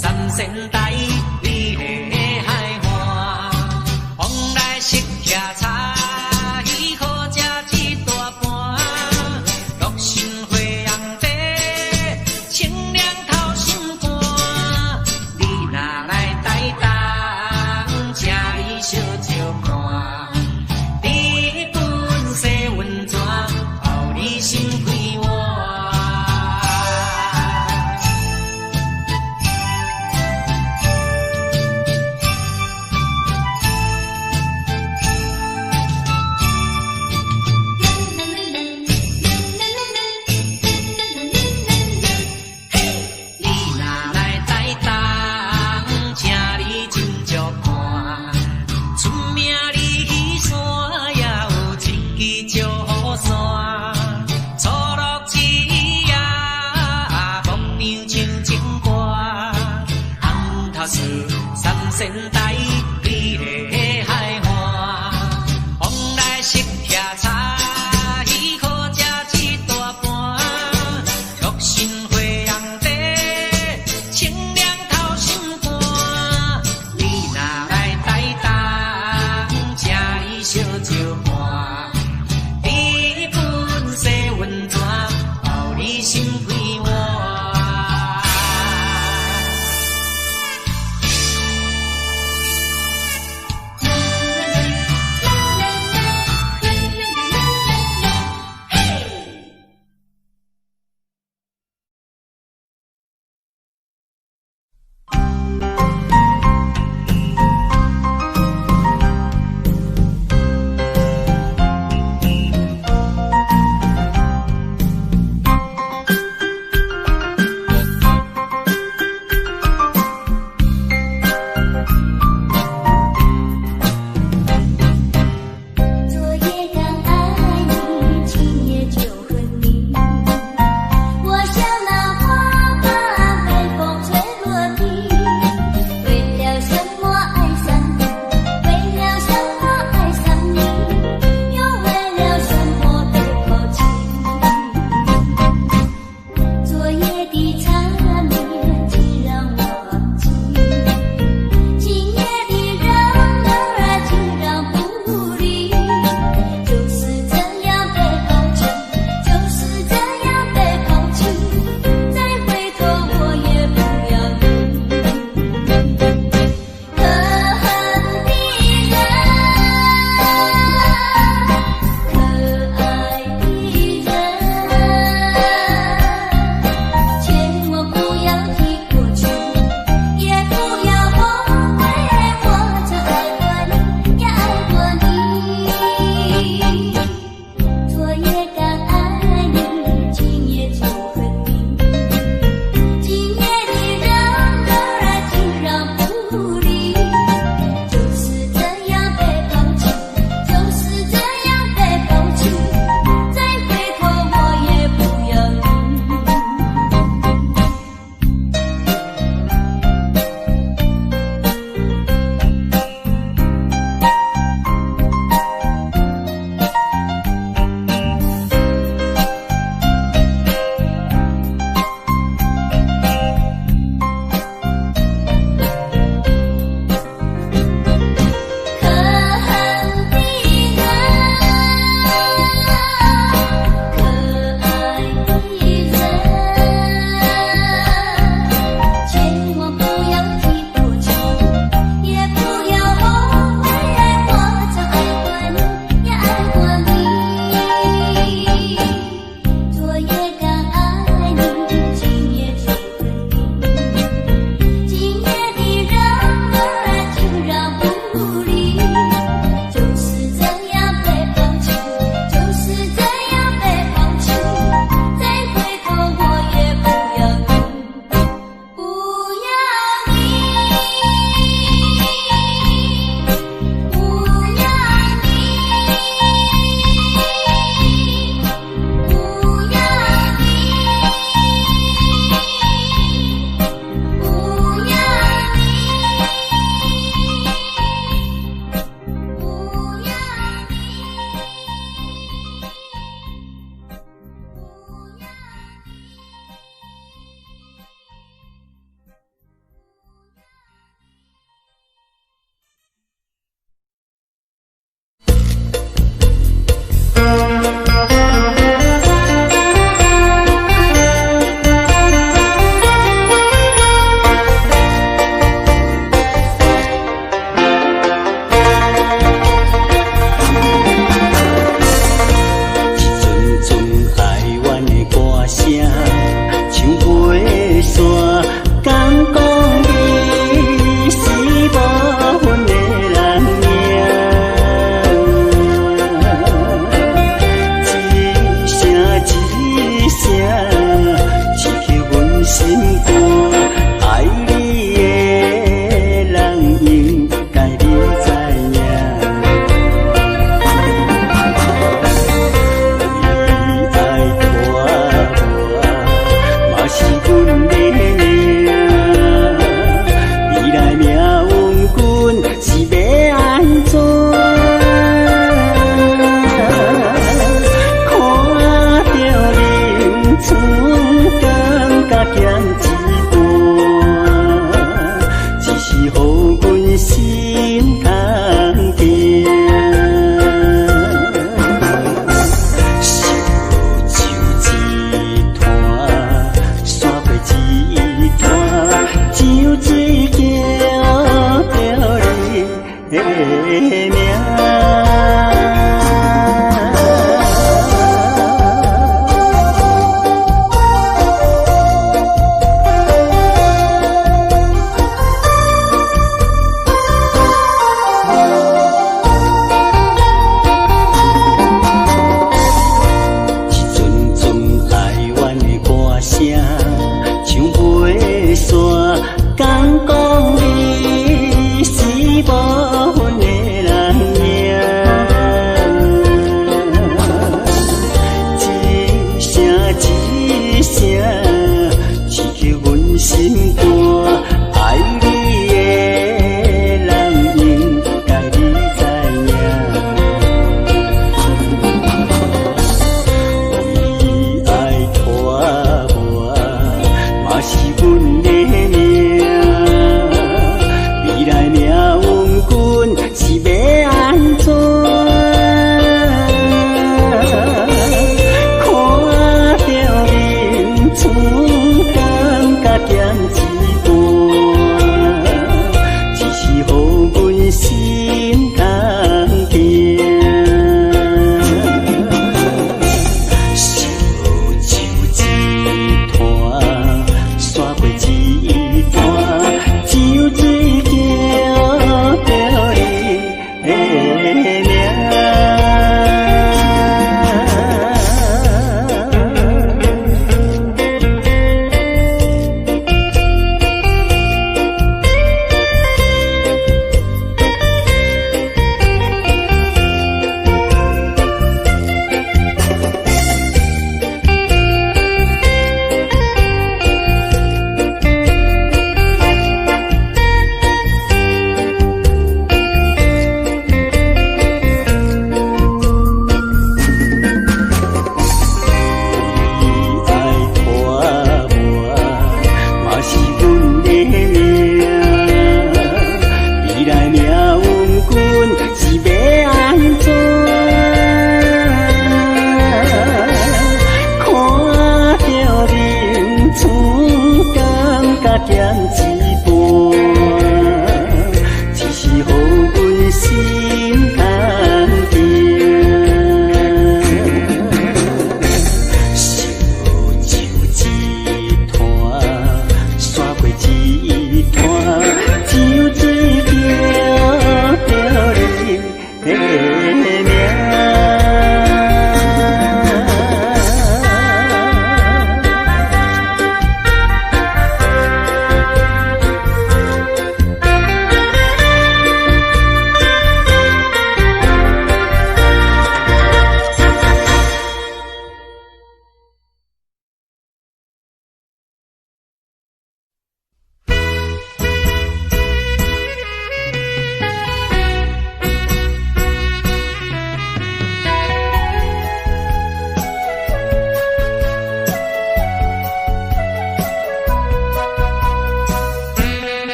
三仙台，你的海岸，往来食客茶，喜好食一大盘，乐心花红茶，清凉透心肝。你若来台东，请你小酒看，日本西温泉，予你心开换。三仙台，你的海岸，往来食客茶，喜好食一大盘，乐心花红茶，清凉透心肝。你若来台东，请你小酒看，日本西温泉，予你心开换。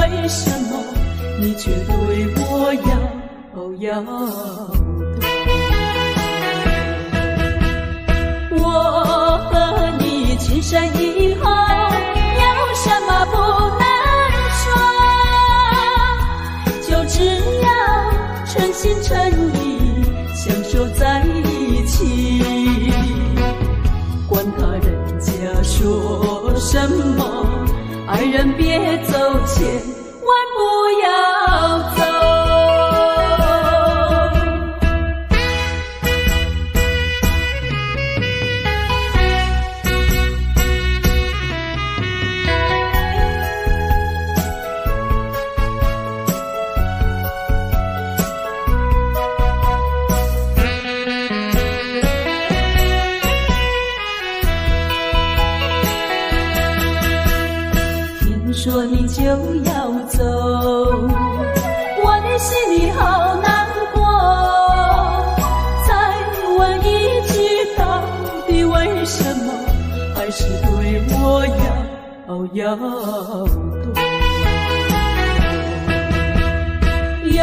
为什么你却对我摇头？我和你情深以后，有什么不能说？就只要诚心诚意相守在一起，管他人家说什么，爱人别走千万不要走。说你就要走，我的心里好难过。再问一句，到底为什么还是对我摇头？有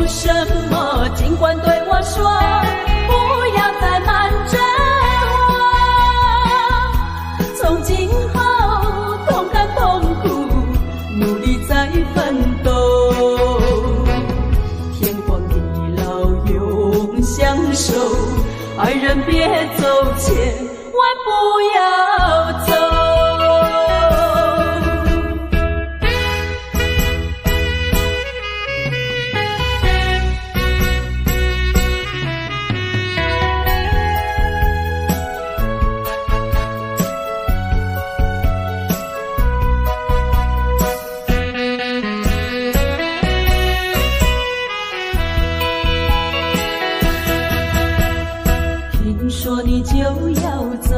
什么尽管对我说，不要再瞒着我。从今后同甘同苦，努力在奋斗，天荒地老永相守，爱人别走千万不要走。说你就要走，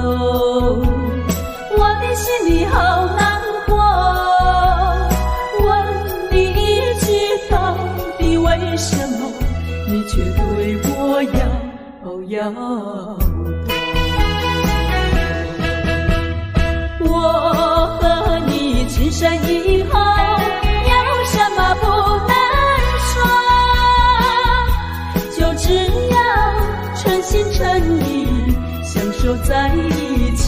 我的心里好难过。问你一句，到底为什么你却对我摇头？我和你情深以后，有什么不能说？就只要诚心诚意相守在一起，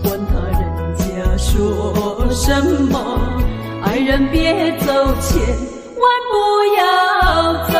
管他人家说什么，爱人别走千万不要走。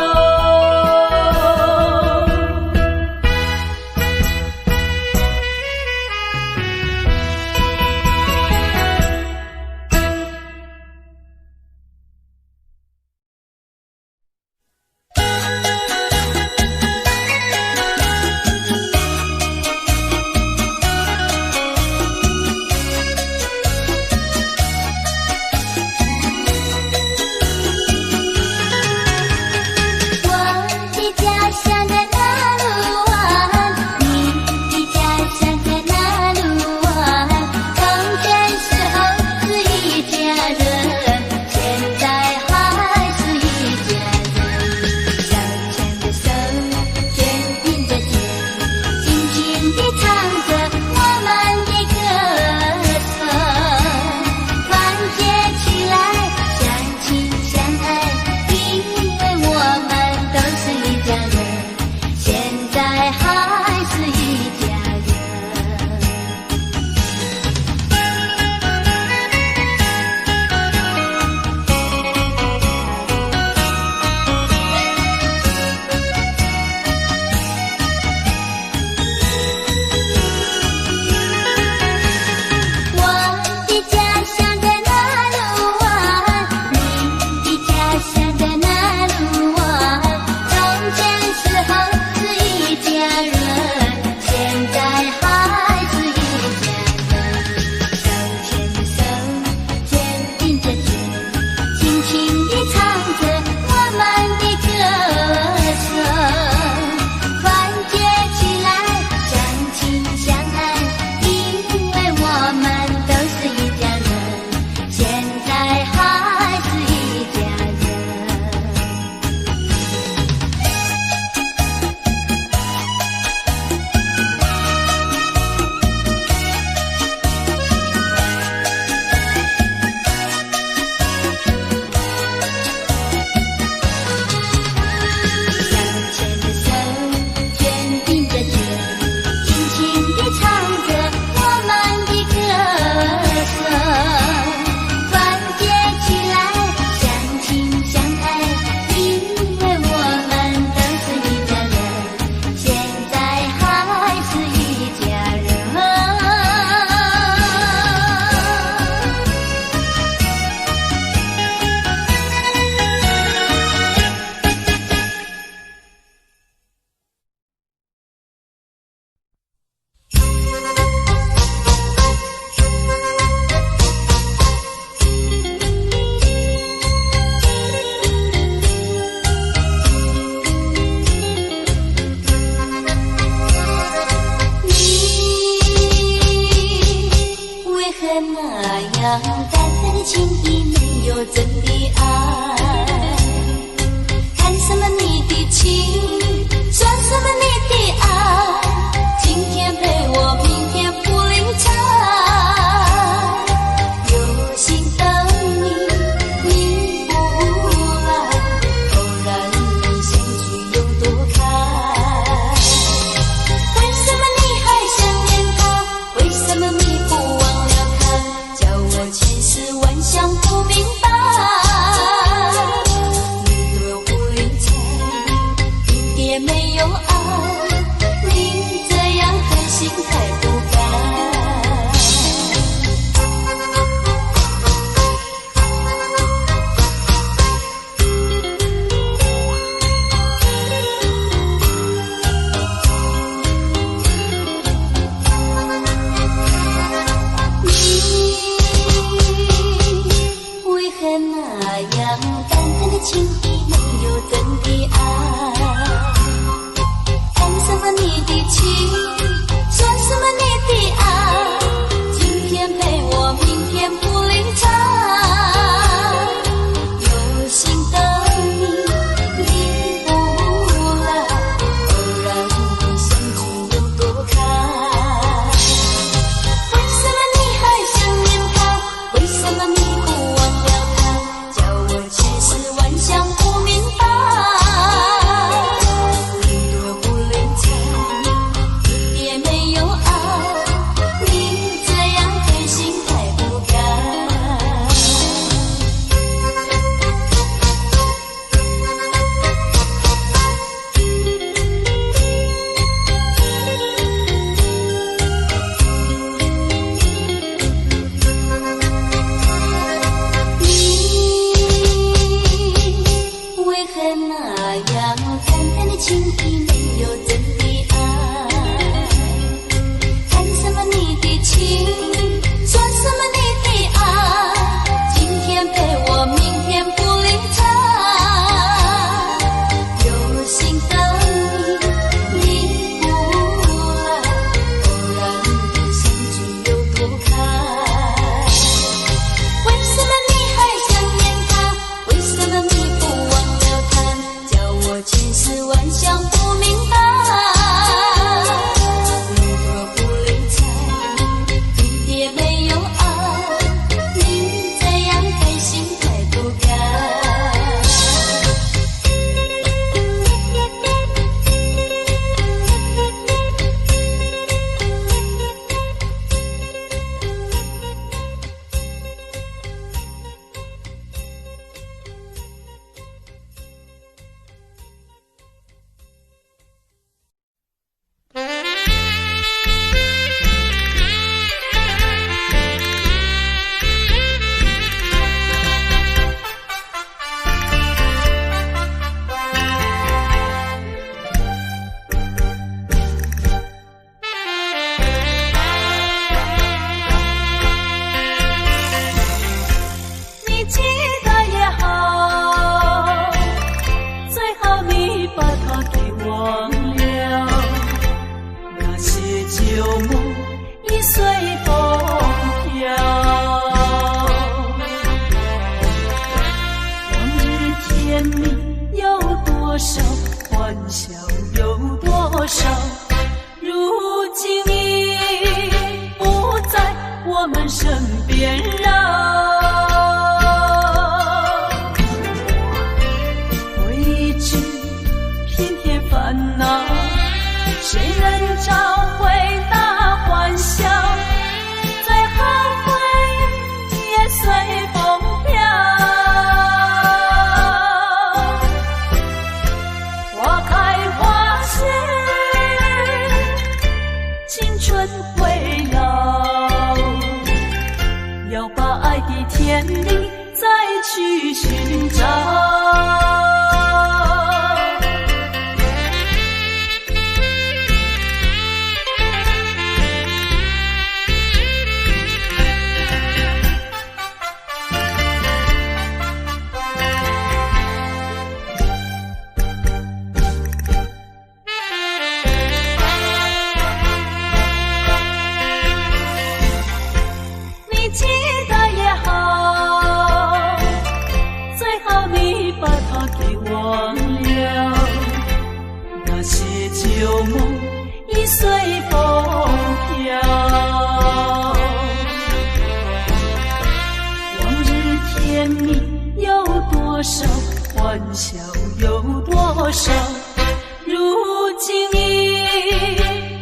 样淡淡的情意，没有真的爱。谈什么你的情，说什么你的爱，今天陪我，明天不理睬。有心等你，你不来，偶然相聚又躲开。为什么你还想念他？为什么你不忘了他？叫我千丝万想不明白。你对我不理睬，一点没有爱，你这样狠心太不该。为何那样淡淡的情意，没有真的爱？谈什么你的情，说什么你的爱，今天陪我，明天不理睬。有心等你，你不来，偶然相聚又躲开。为什么你还想念他？为什么你不忘了他？叫我千丝万想不明白。你对我不理睬，一点没有爱，你这样狠心太不该。你为何那样淡淡的情意，没有真的爱？谈什么你的情，说什么你的爱，今天陪我，明天不理睬。有心等你，你不来，偶然相聚又躲开。为什么你还想念他？为什么你不忘了他？叫我千丝万想不明白。你对我不理睬，一点没有爱，你这样狠心太不该。你期待也好，最好你把它给忘了。那些旧梦已随风飘，往日甜蜜有多少，欢笑有多少，如今已不在我们身边了。回知偏偏烦恼，谁人找回那欢笑？最后回忆也随风飘。花开花谢，青春会老，要把爱的甜蜜再去寻找。期待少，如今已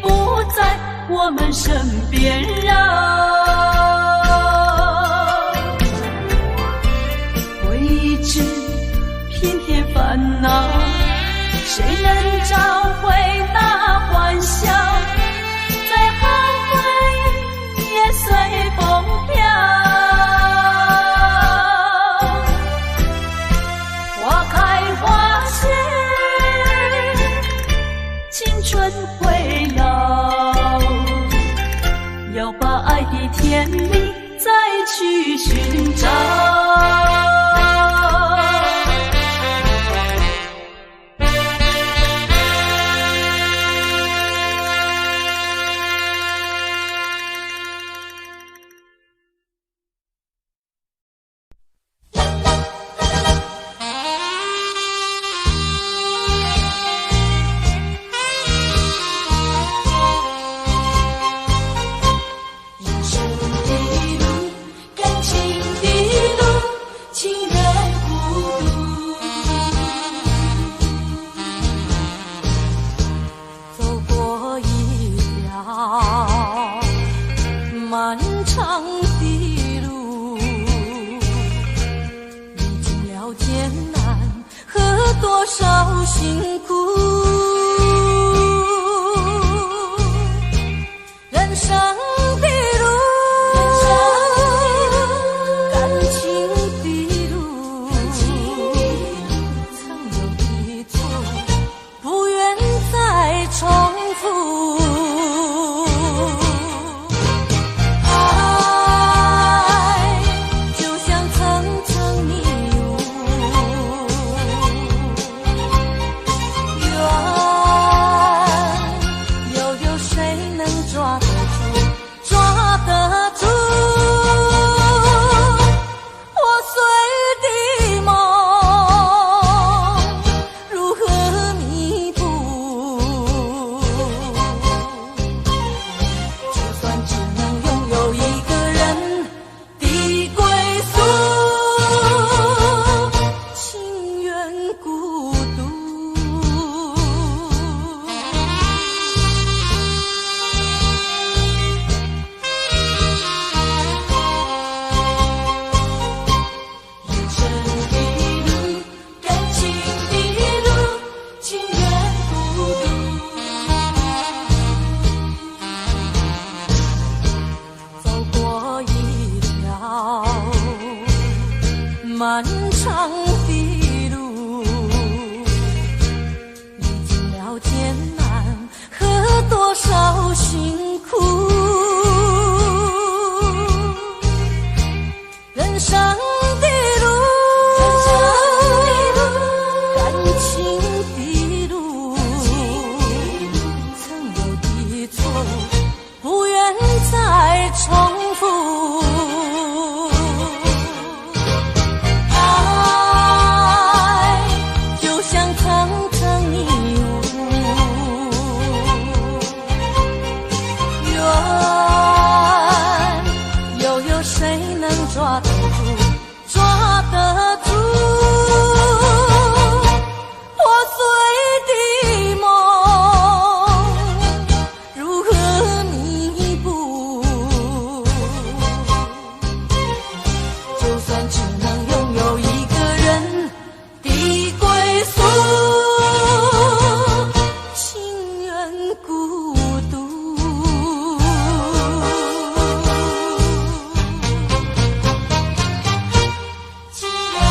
不在我们身边绕。未知偏偏烦恼，谁能找回那欢笑？最后回忆也随风飘。花开花谢，青春会老，要把爱的甜蜜再去寻找。漫长的路，历经了艰难和多少辛苦，人生的路，感情的路，曾有的错，不愿再重复。抓得住，抓得住，破碎的梦，如何弥补？就算只能拥有一个人的归宿，情愿孤独。情愿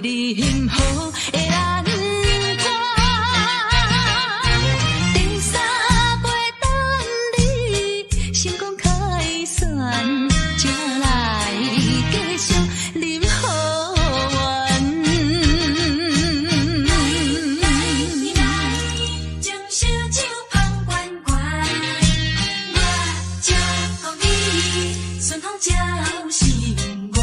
你幸福的蓝花，长衫袂等你成功开选，才来继续饮好运。将烧酒捧罐罐，我就讲你顺风照心愿。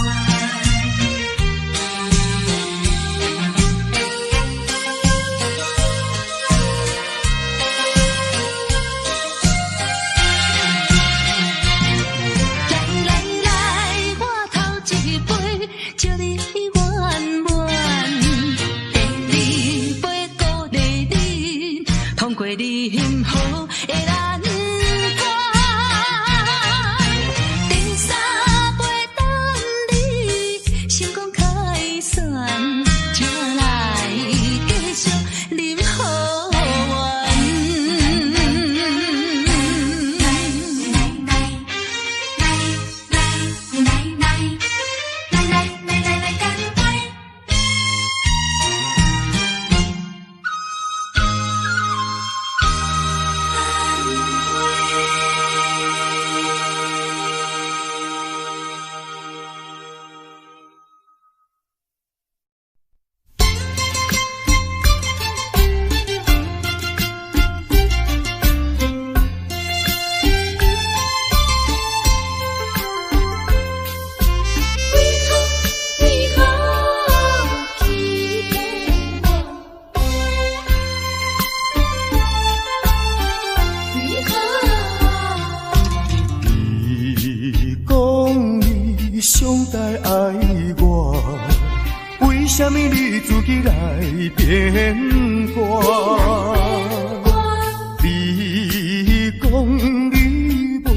你幸福的蓝花，长衫袂等你成功开选，才来继续饮好运。来干杯！上台爱我，为什么你自己来变卦？你讲你袂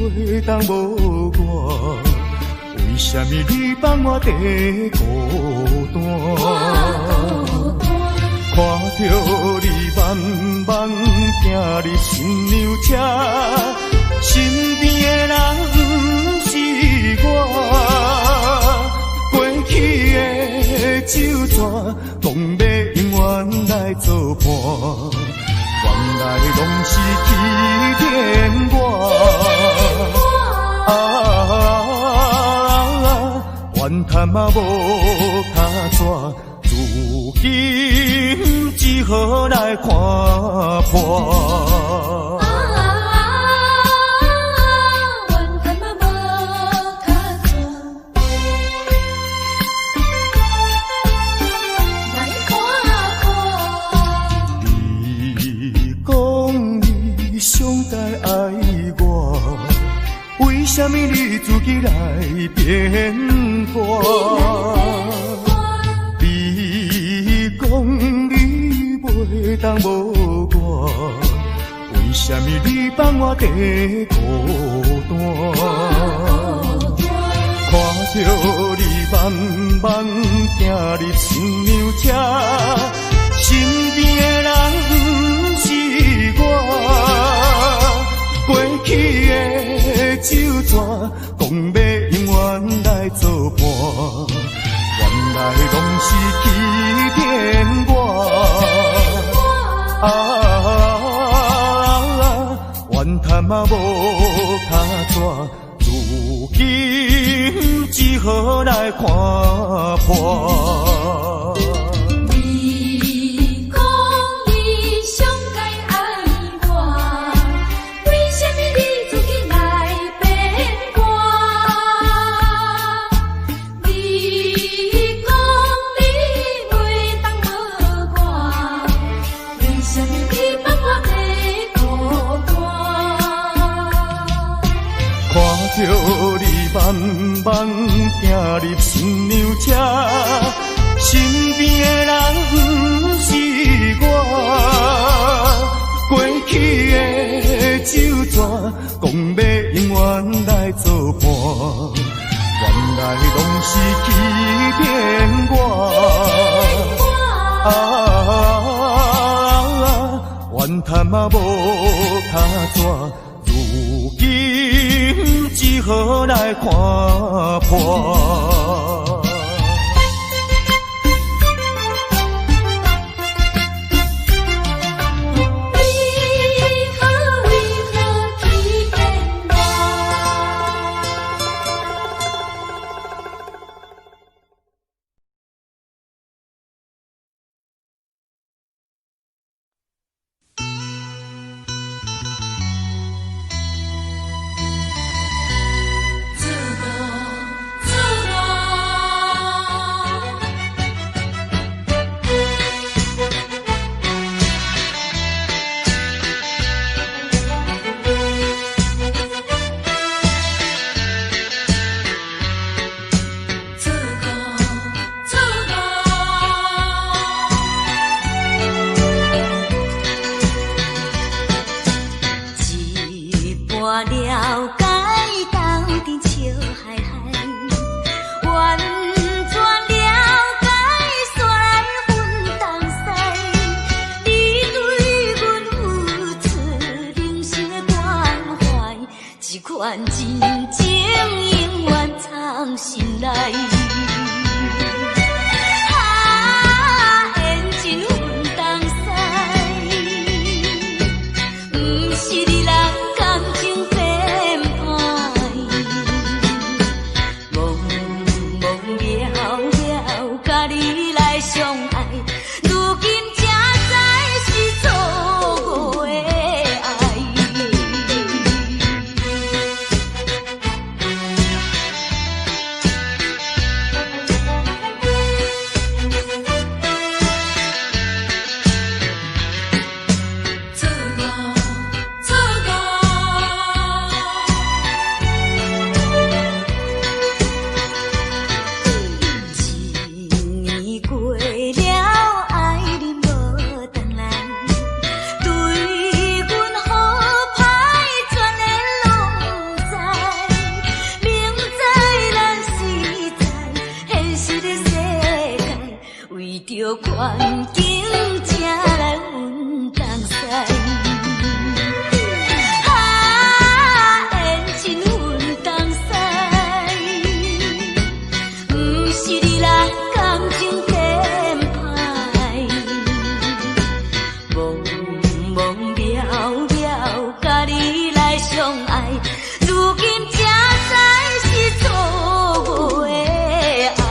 当无我，为什么你放我在孤单？看着你慢慢行入新娘车，身边的人不是我，过去的酒泉，讲要永远来作伴，原来拢是欺骗我。怨叹嘛无卡纸。如今只好来看破。怨叹嘛无卡纸，来看破。你讲你上台爱我，为什么你自己来变卦？袂当无我，为什么你放我在孤单？看着你慢慢行入新娘车，身边的人不是我，过去的酒泉，讲要永远来作伴，原来拢是欺骗我。怨叹嘛无卡纸，如今只好来看破。你讲你上该爱我，为什么你自己来变卦？你讲你袂当无我，为什么你放我在孤单？看着你慢慢行入新娘车，身边的人不是我，过去的酒泉，讲要永远来作伴，原来拢是欺骗我。怨叹嘛无卡纸，如今只好来看破。款真情永远藏心内。环境才来阮同西，缘真阮同西，不是你人感情偏歹，茫茫渺渺，甲你来相爱，如今才知是错误的爱。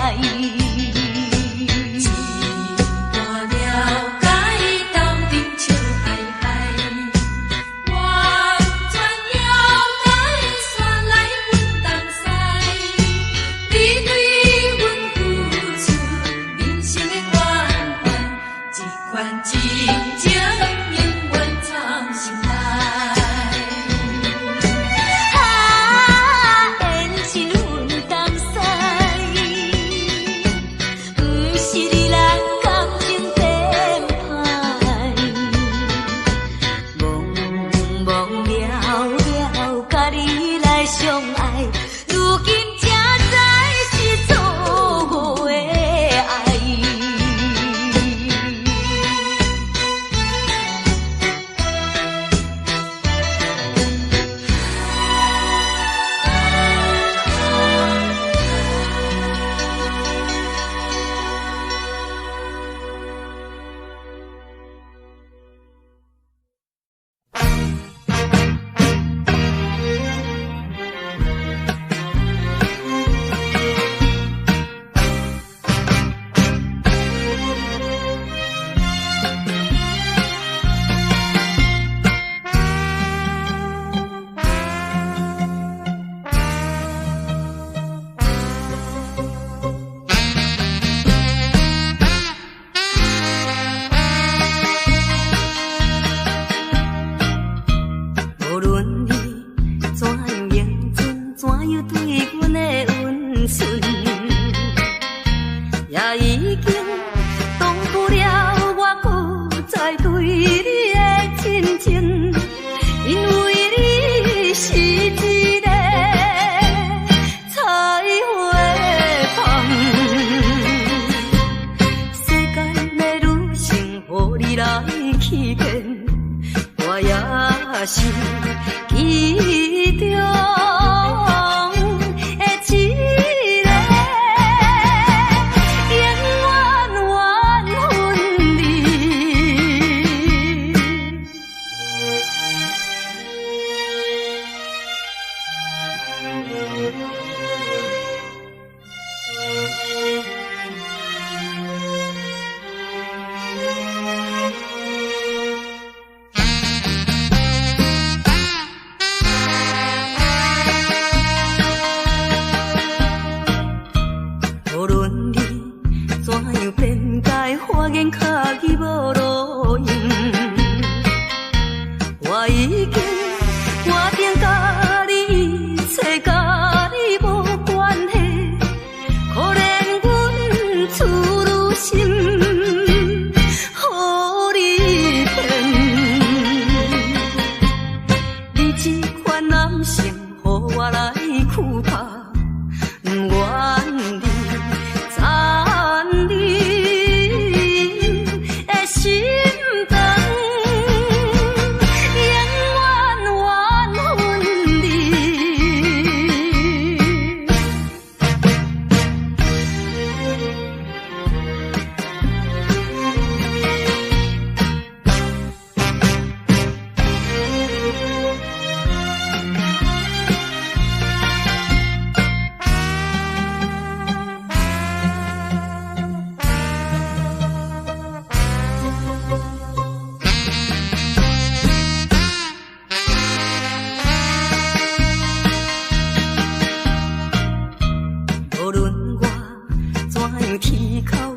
是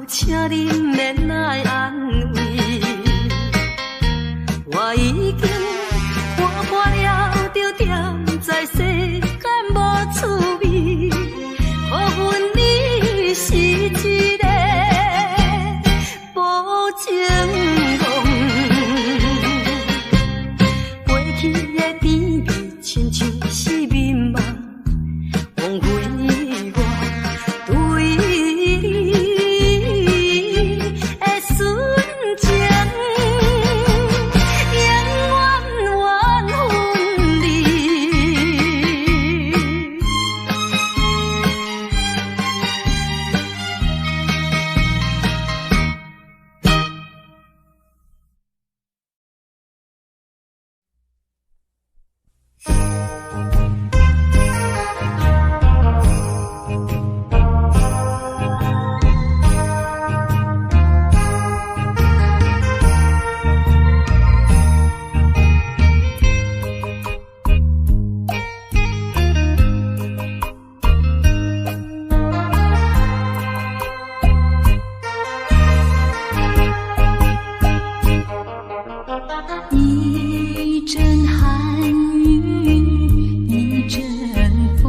请你免来安慰，我已经看破了，就踮在世间无滋味。可恨你是一个无情梦，过去的甜蜜亲像是眠梦，枉费我对你的纯情，永远缘分离。一阵寒雨，一阵风，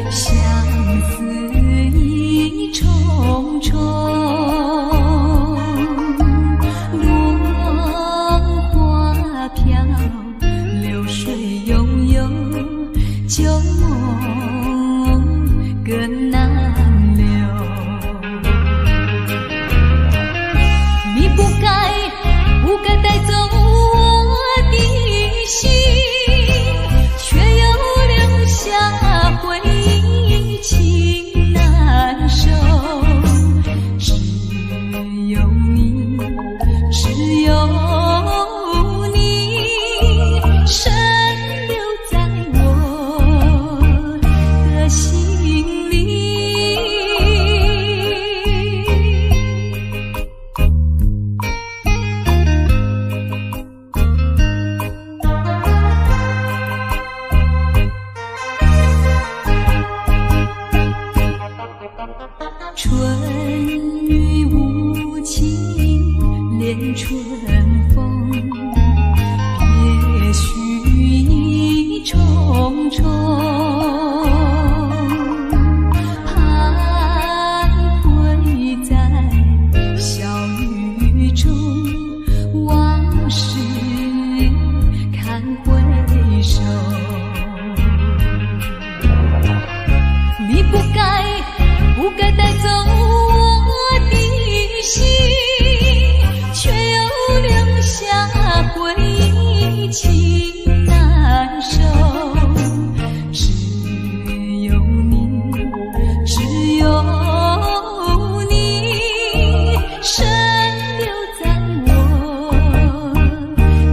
相思意重重。落花飘，流水悠悠，旧梦更难留。你不该带走我的心，却又留下回忆，情难收。只有你，只有你，深留在我的心里。春雨无情恋春风，别绪意重重。徘徊在小雨中，往事看回首。你不该带走我的心，却又留下回忆，情难收。只有你，只有你，深留在我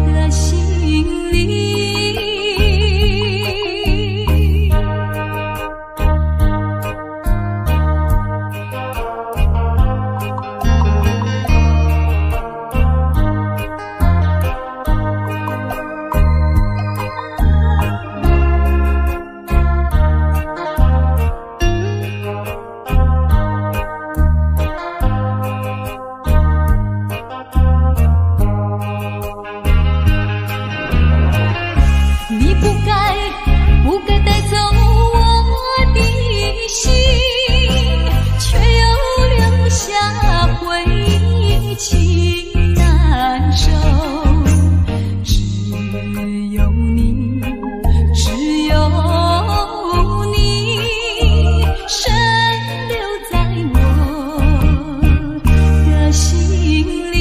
的心里。你不该带走我的心，却又留下回忆，情难收。只有你，只有你，深留在我的心里。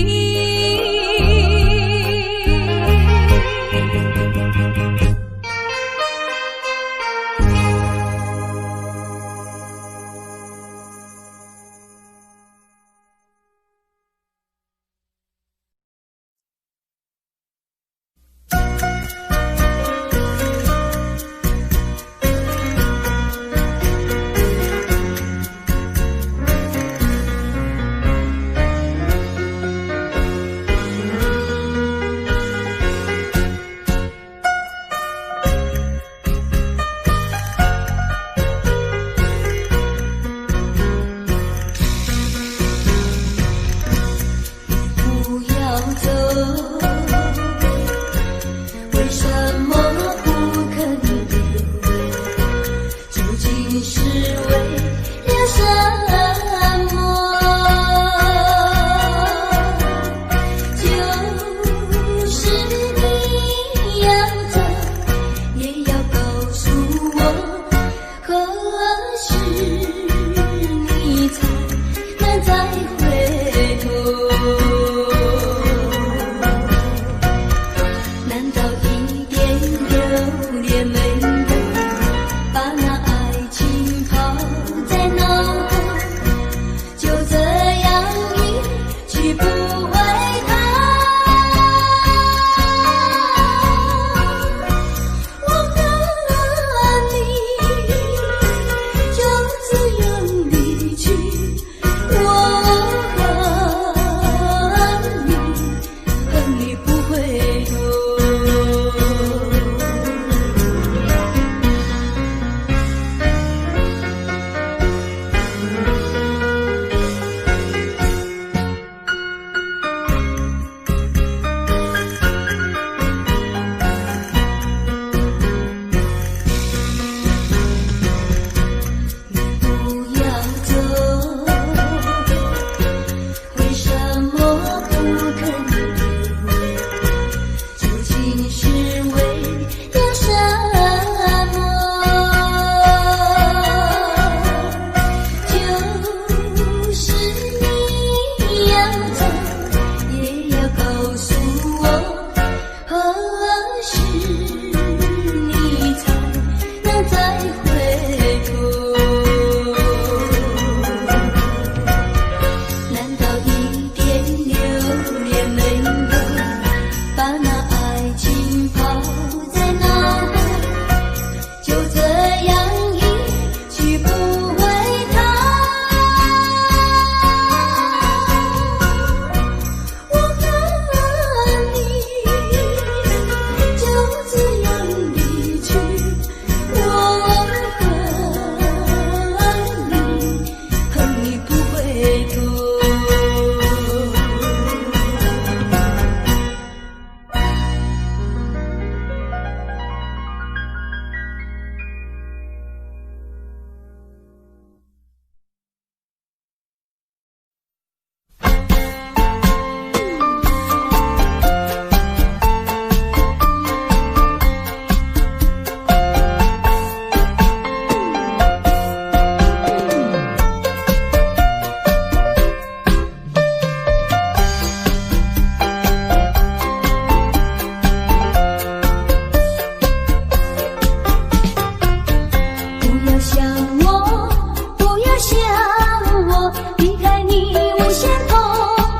线痛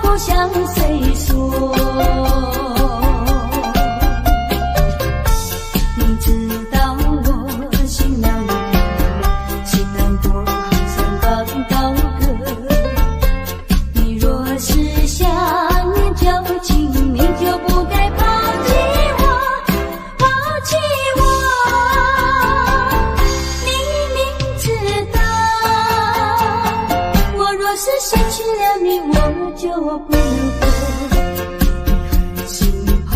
苦向谁说？你知道我心难过，好像放高歌。你若是想念旧情，你就不该抛弃我，抛弃我。你明知道，我若是失去了你，我就不能活。心抛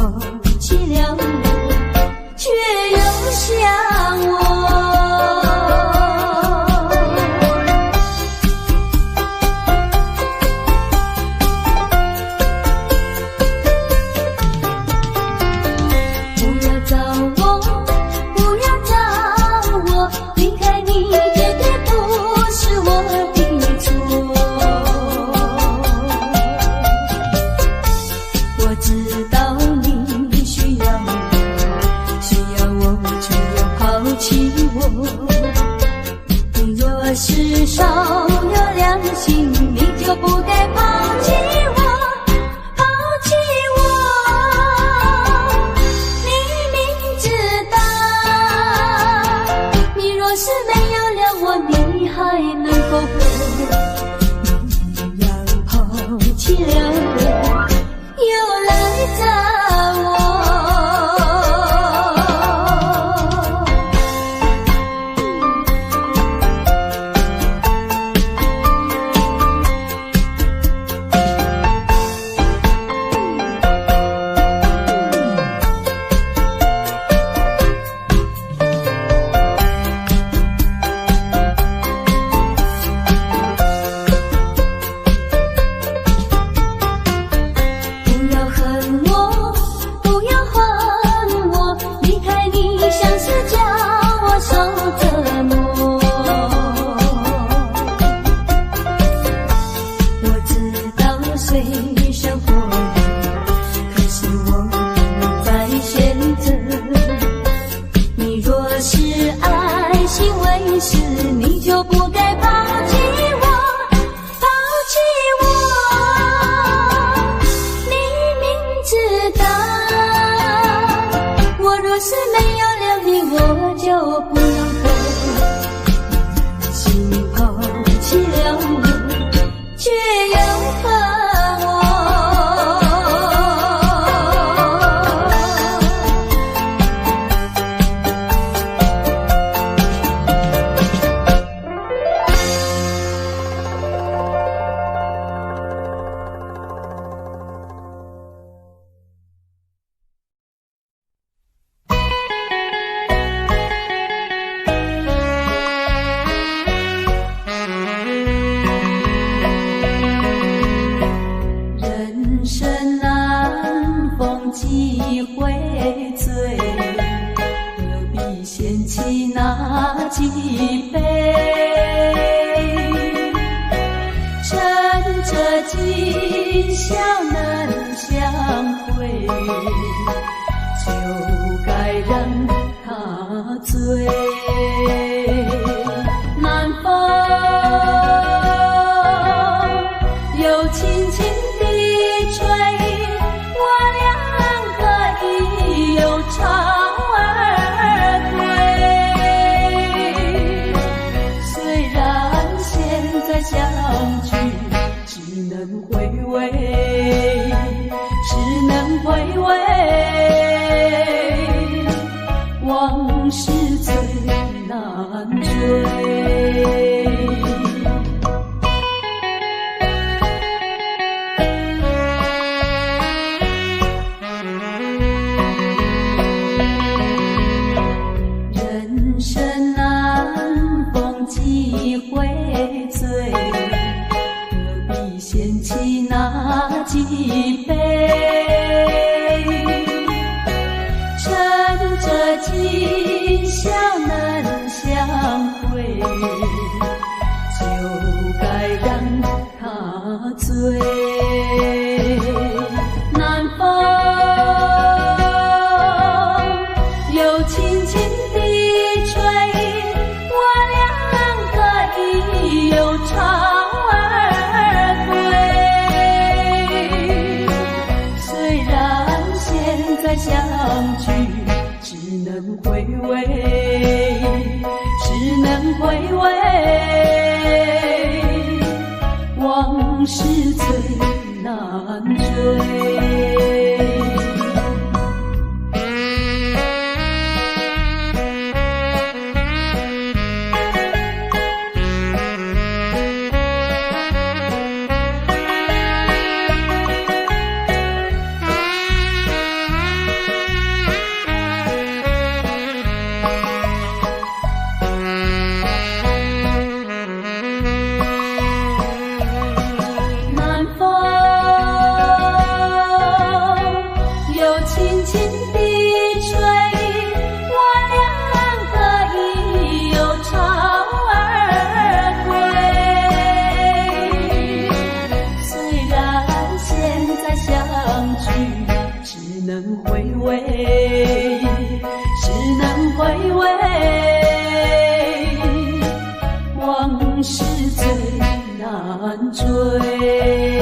弃了我，却又想我。不要找我，不要找我，离开你绝对不是我的错。我知道你需要我，却又抛弃我。你若是少有良心，你就不该抛弃我，抛弃我。你明知道，你若是没有了我，你还能够活？你要抛弃了我，又来找我。不要恨我，不要还我，离开你像是叫我受折磨。我知道随生活，可是我不再选择。你若是爱心为实，你就不该抛弃我，抛弃我。你明知道，我若是没有了你，我就不能活。心抛弃了我，却又恨我。人生难逢几回醉，何必嫌弃那几杯？趁着今宵难相会，就该让他醉。南风又轻轻地吹，我俩可以有巢而归。虽然现在相聚只能回味，只能回味，往事最难追。人生难逢几回醉，何必嫌弃那几杯？趁着今宵难相会，就该让他醉。南风又轻轻地吹，我俩可以有巢而归。往事最难追。往事最难追。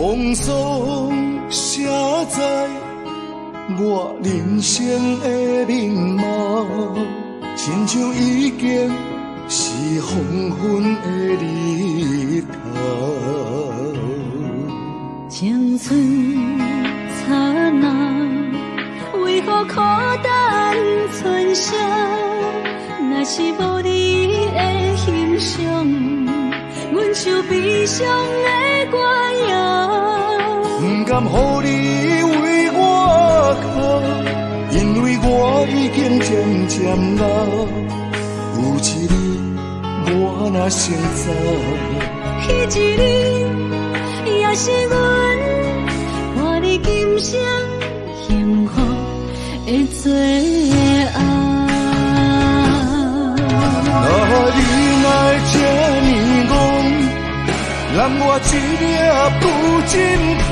风霜写在我人生的面貌，亲像已经是黄昏的日头。青春刹那，为何孤单存剩？若是无你的欣赏，阮就悲伤的歌谣。不甘予你为我哭，因为我已经渐渐老。有一日我若先走，彼一日也是阮伴你今生幸福的最后。啊，你来这呢戆，揽我一粒不枕头。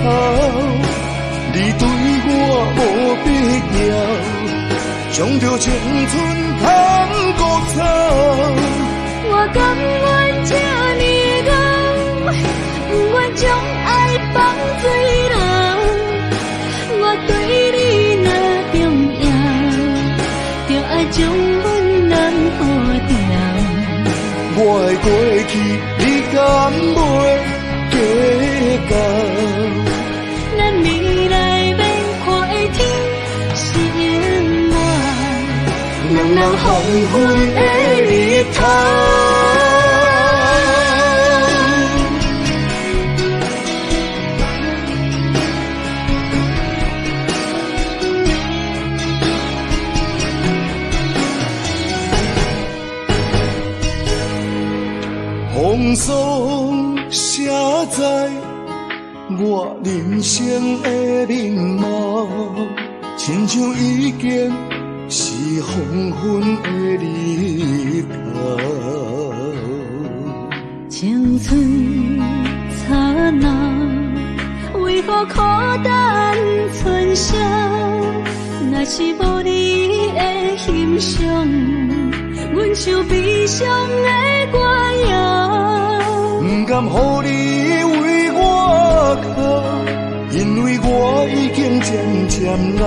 你对我无必要，将着青春通孤草。我甘愿这呢戆，不愿将爱放水流。我对你若重要，就爱将阮人护掉。我的过去，你敢袂计较？咱未来免看的天是永远，两人黄昏的日头。风霜写在我人生的面貌，亲像已经是黄昏的日头。青春刹那，为何孤单存剩？若是无你的欣赏，阮就悲伤的歌谣。不甘予你为我哭，因为我已经渐渐老。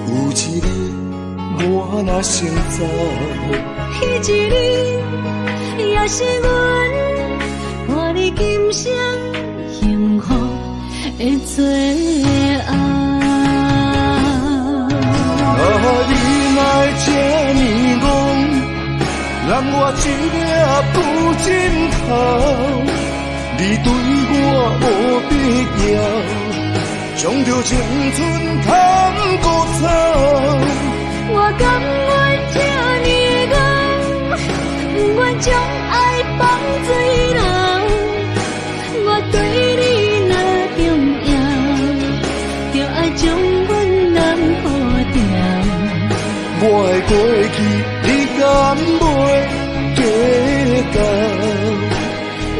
有一日我若先走，彼一日也是阮伴你今生幸福的最后。啊，你来这呢戆，揽我一粒不枕头。你对我无必要，将着青春通孤草。我甘愿这呢戆，不愿将爱放水流。我对你若重要，就爱将阮人护掉。我的过去，你敢袂计较？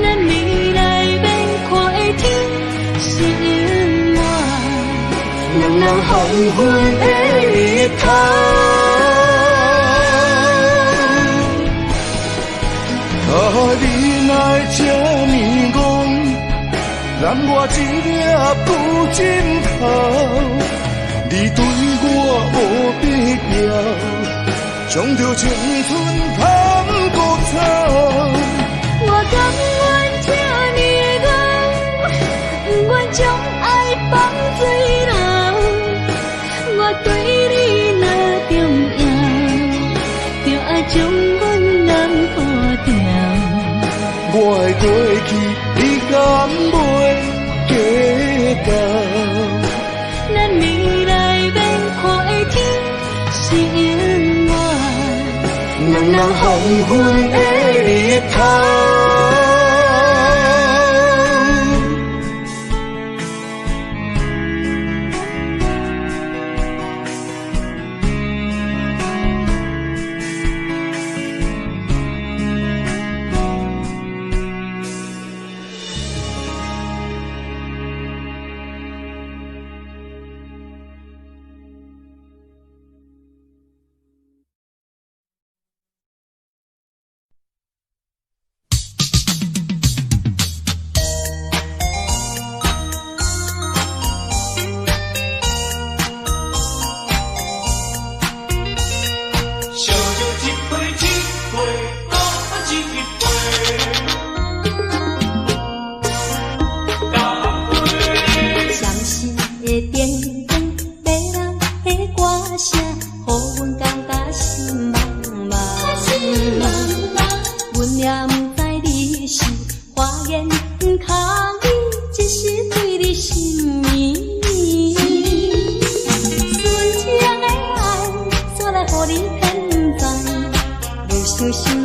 咱未来免看的天是永远，两人黄昏的日头。啊，你来这呢戆，揽我一粒不枕头。你对我无必要，将着青春通孤草。我甘愿这呢戆，不愿将爱放水流。我对你若重要，就爱将阮人护掉。我的过去，你敢袂计较？咱未来免看的天是永远，两人黄昏的日头。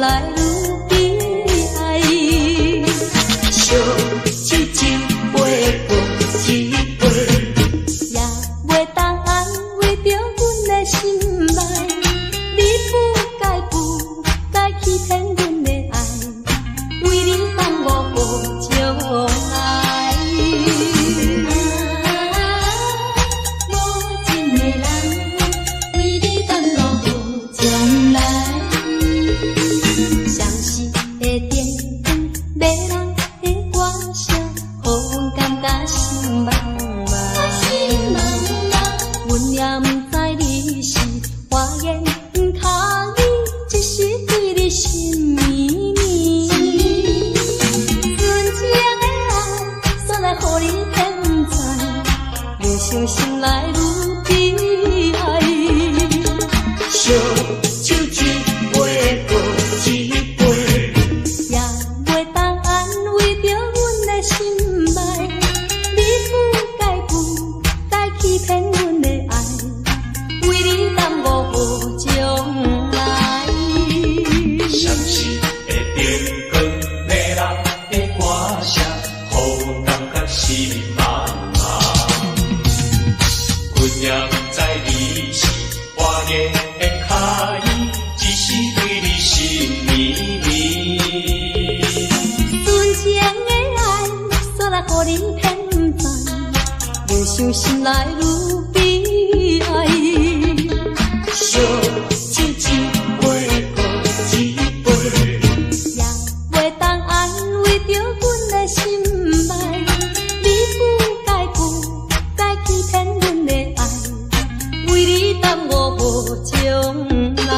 来愈悲哀。烧酒一杯过一杯，也袂当安慰着阮的心内。你不该欺骗阮的爱，为你耽误好将来。无情的人，为你耽误好将来。相思的电灯，迷人的歌声，予阮感觉心茫茫。阮也不知你是花言巧语，只是对你心绵绵。纯情的爱，煞来予你骗财，越伤心来愈悲哀。烧酒一杯过一杯，也袂当安慰着阮的心内。你不该欺骗阮的爱，为你耽误好将来。相思的电光，迷人的歌声，予人感觉心茫茫。阮也不知你是花言巧语，只是对你心绵绵。纯情的爱，煞来予你骗财，越伤心来愈悲哀。烧酒一杯过一杯，也袂当安慰着阮的心内。你不该欺骗阮的爱，为你耽误好将来。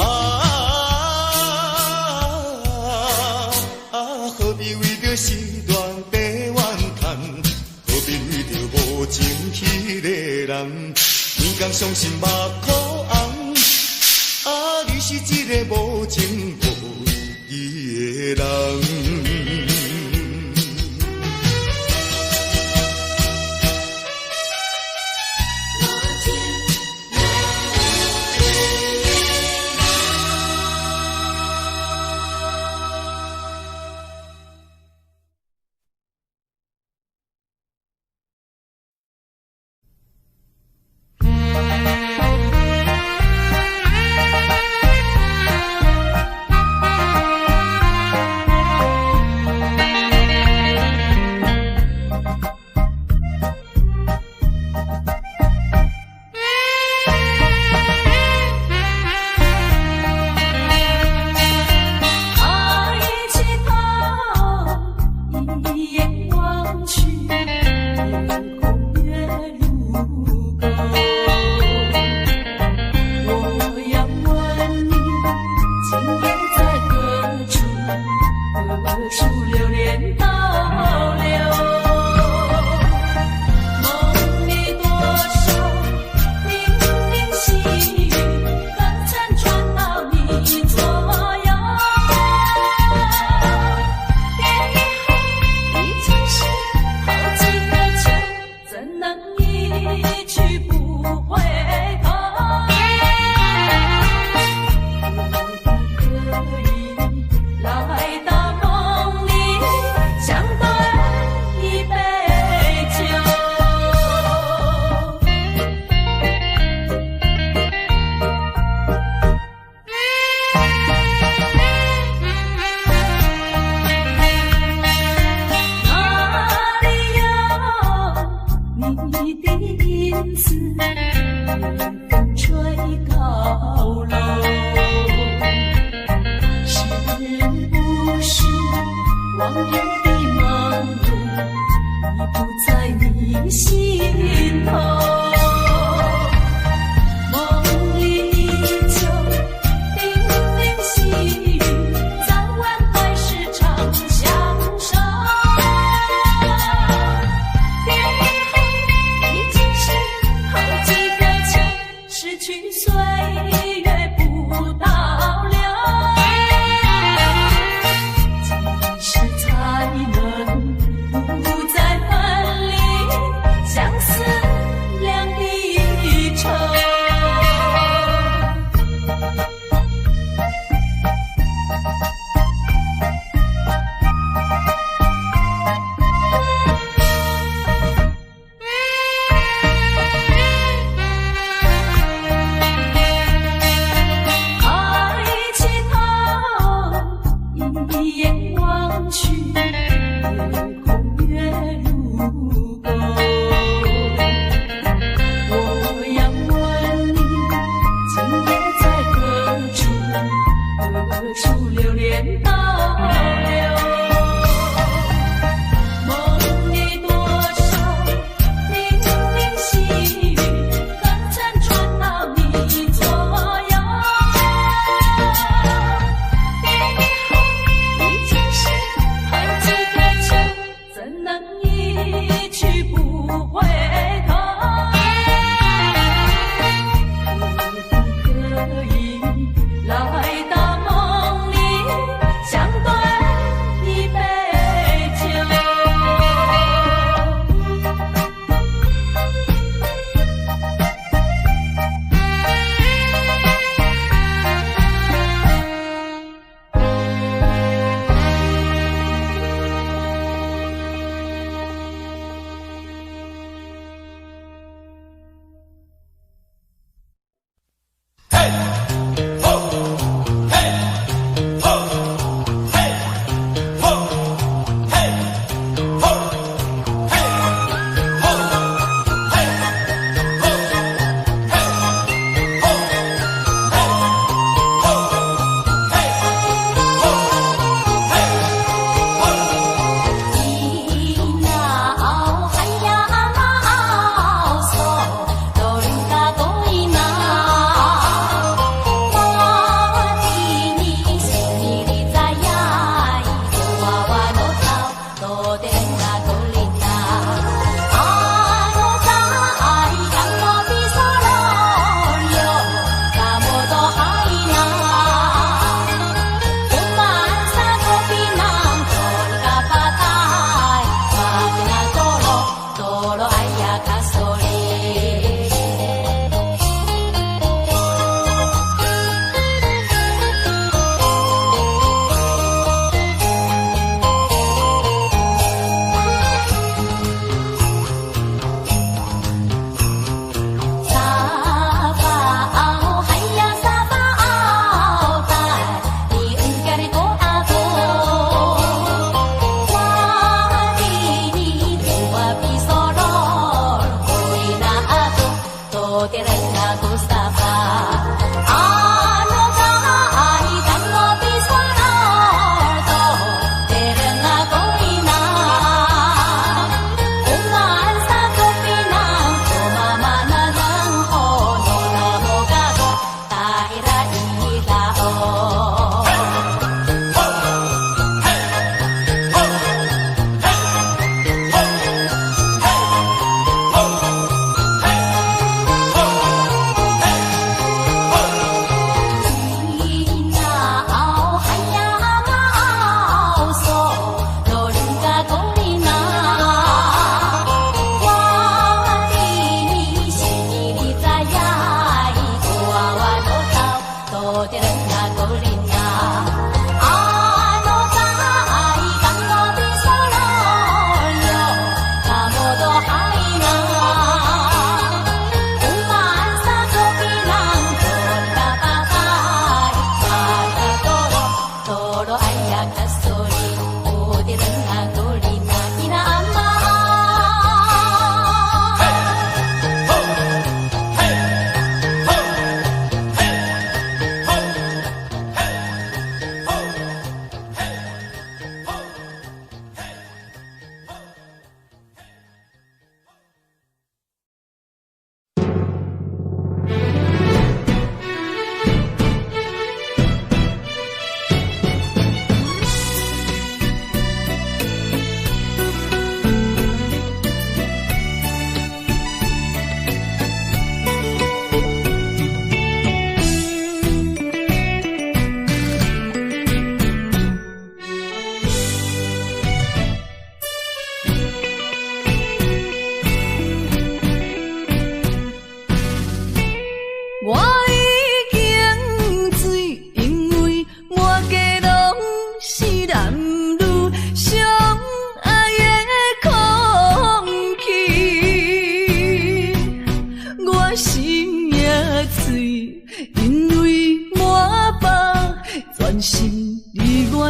啊。伤心目眶红，啊，你是一个无情无义的人。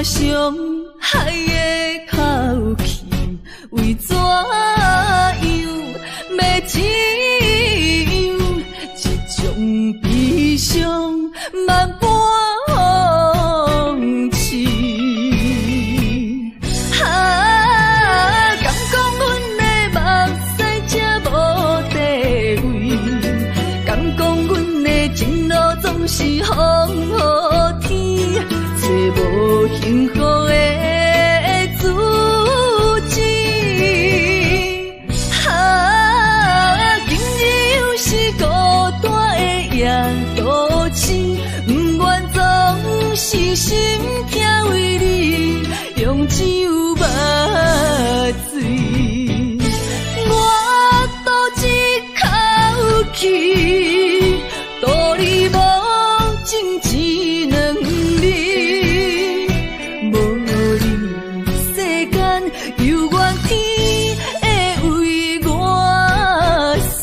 伤害的口气，为怎样要怎样？这种悲伤万般放弃。敢讲阮的目屎才无地位，敢讲阮的情路总是风雨天，找无幸福的自己。今日又是孤单的夜都市，不愿总是心痛为你用酒目水。我赌一口气，赌你无情一两日，无你世间犹原天会为我碎。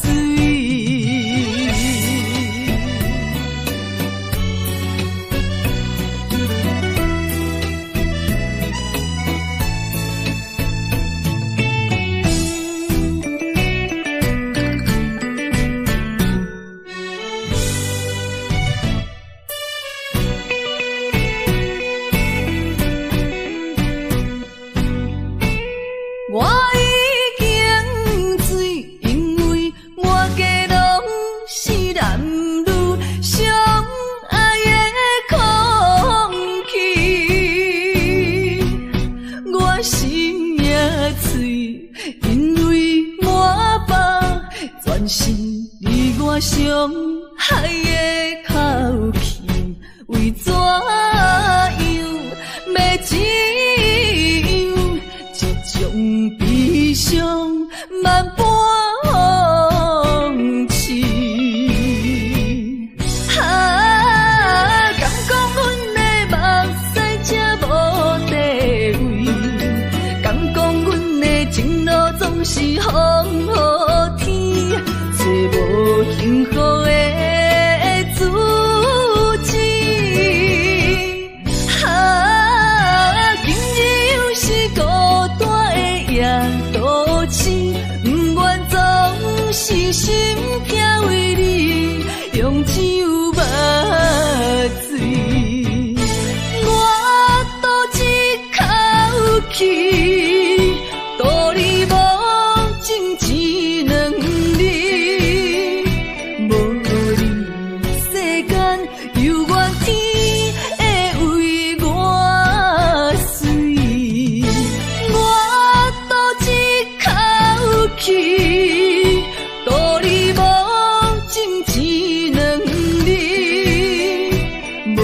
我已经醉，因为满街拢是男女相爱的空气。我心也碎，因为满腹全是你我伤害的口气，为怎样要怎样？这种悲伤万般放弃。敢讲阮的目屎才无地位，敢讲阮的情路总是风雨天，找无幸福的自己。今日又是孤单的夜都市，不愿总是心痛为你用酒目水。我赌一口气，赌你无情一两日，无你世间犹原天会为我碎。我赌一口气，赌你无情一两日，无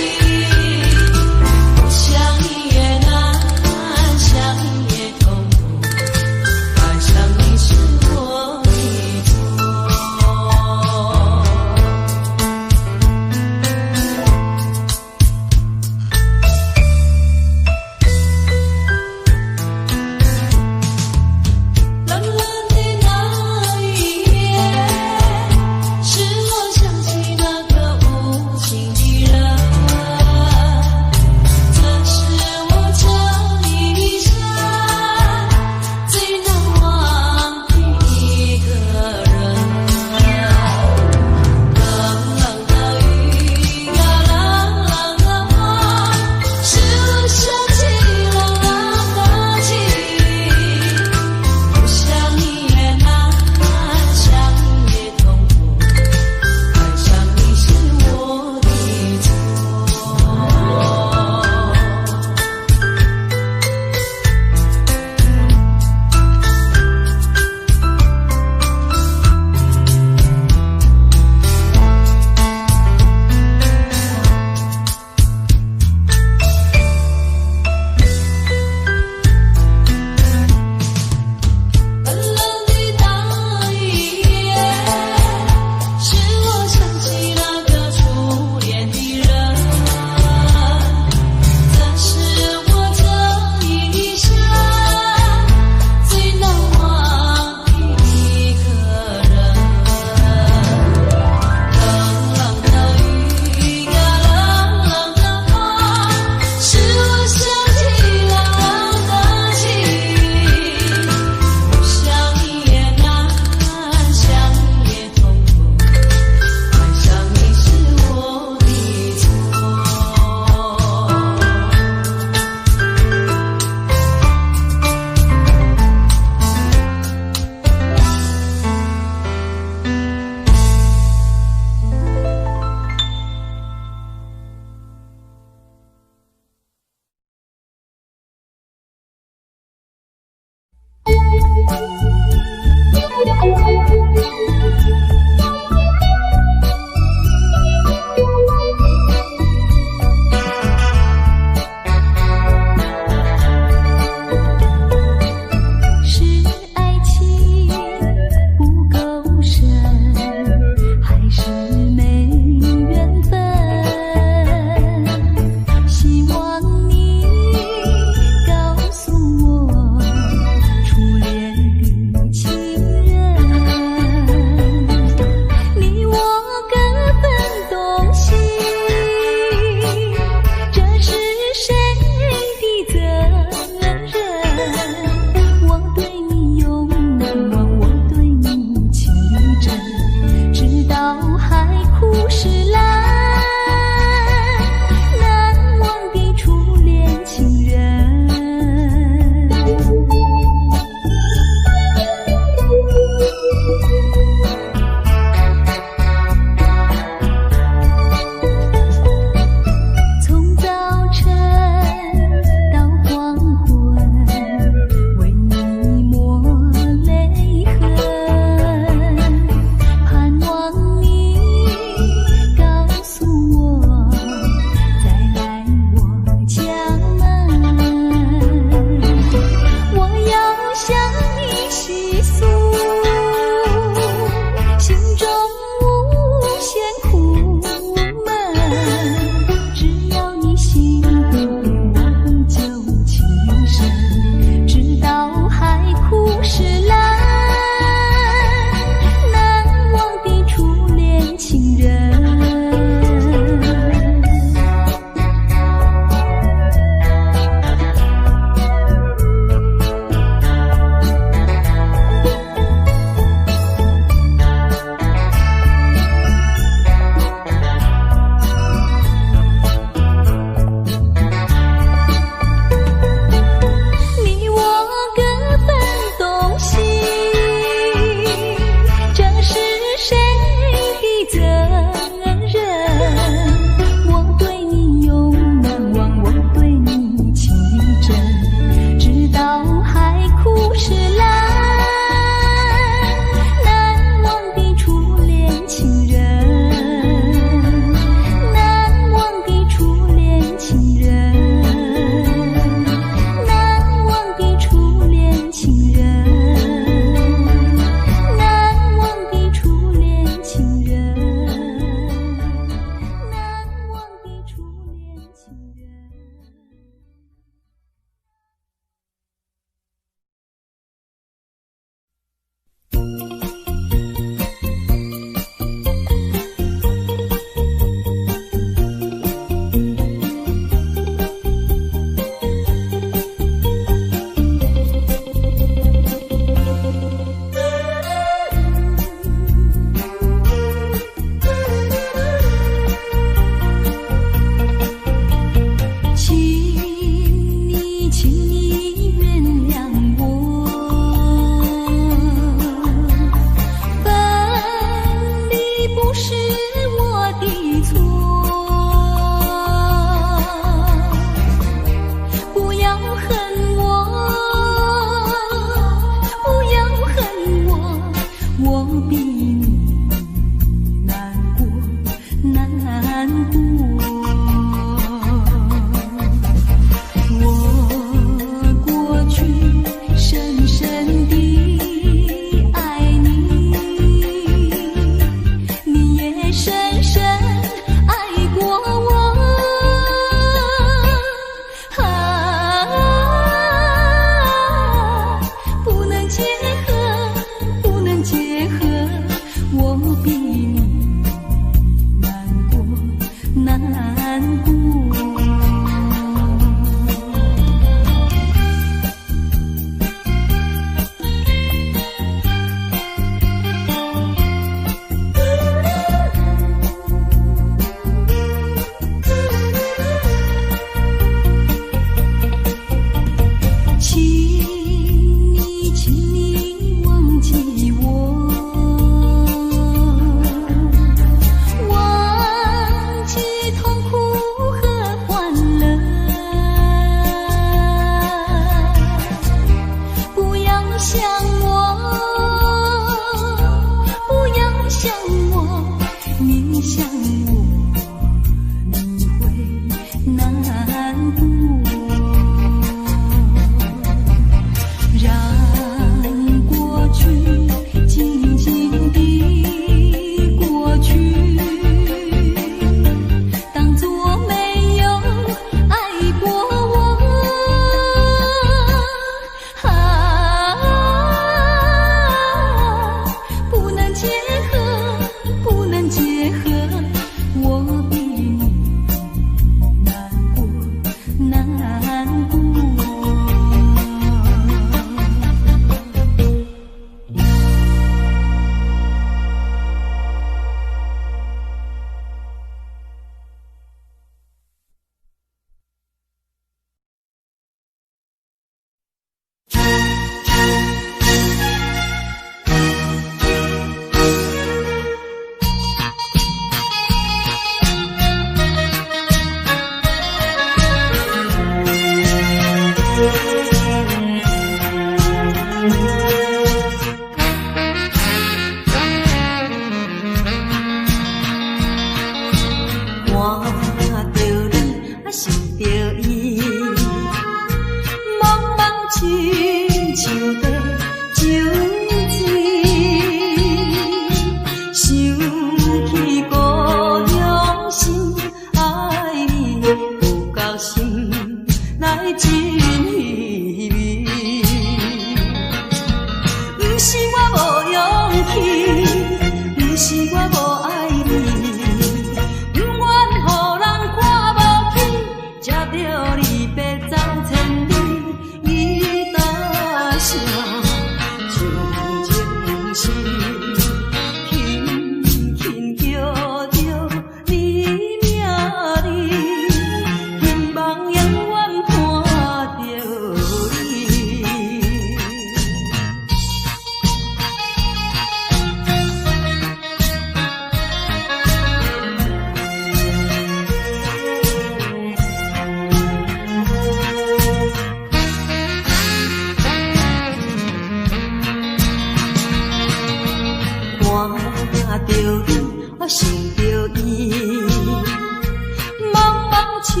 亲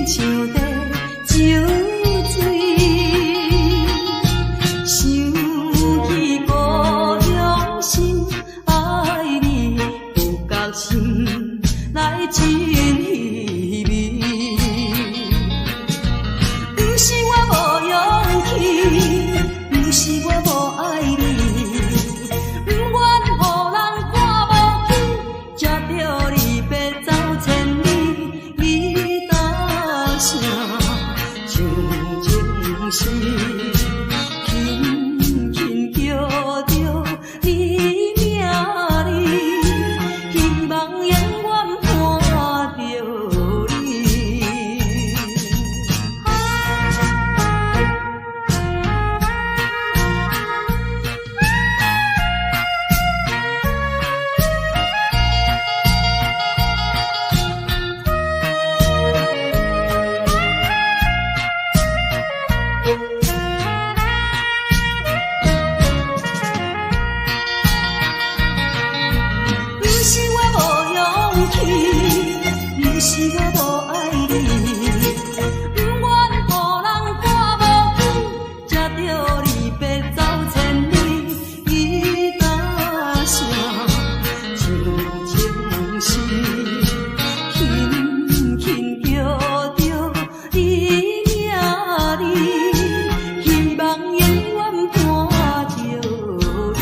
像在酒醉，想起故乡心，爱你有够心来真稀微。不是我无勇气，不是我无爱你，不愿予人看无起，才着离别走千里。你大声唱情诗，轻轻叫着你名字，希望永远伴着你。不是我无勇气，不是我无爱你，不愿予人看无起，才着离别走千里。你大声唱情诗，轻轻叫着你名字，希望永远伴着你。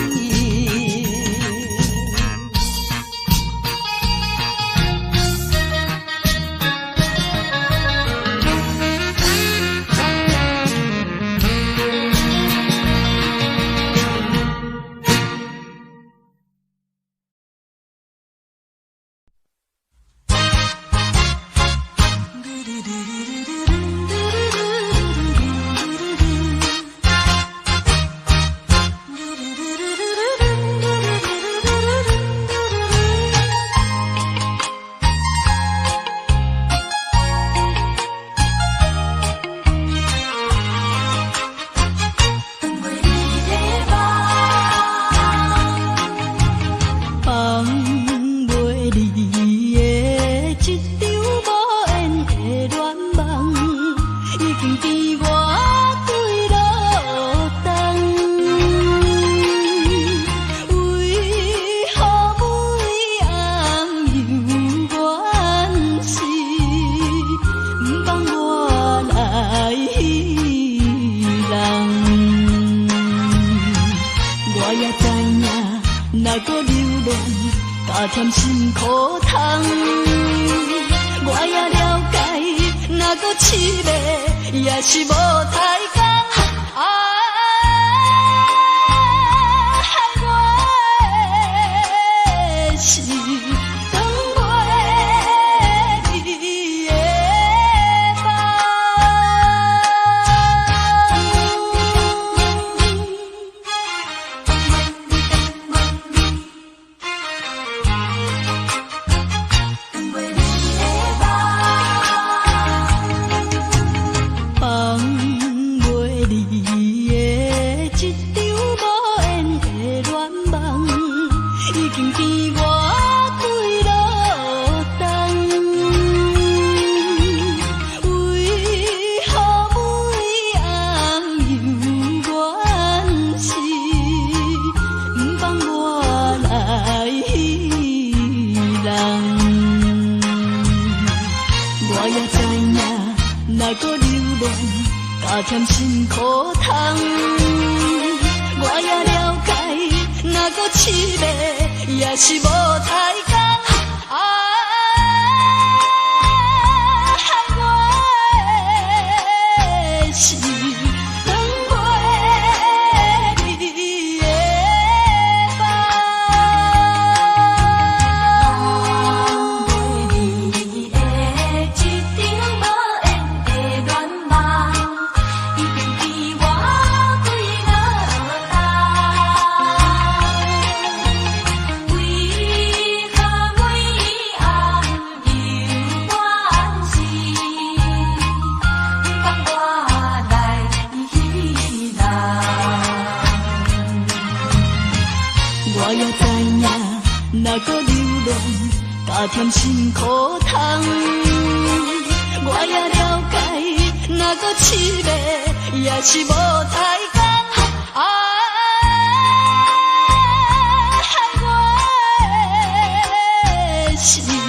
放袂离的一场无缘的恋梦，已经甜我几落冬。为何每暗犹原是不放我来稀人？我也知影，若搁留恋，加添心苦痛。我也了解，若搁痴迷，也是无彩工。害我的是等袂你的梦。放袂离的一场无缘的恋梦，已经甜我几落冬。为何每暗犹原是不放我来稀人？我也知影，若搁留恋，加添心苦痛。我也了解，若搁痴迷，也是无彩工。害我的是等袂你的梦。放袂离的一场无缘的恋梦，已经甜我几落冬。为何每暗犹原是不放我来稀人？我也知影，若搁留恋，加添心苦痛。搁凄迷，也是无台阶。我的心。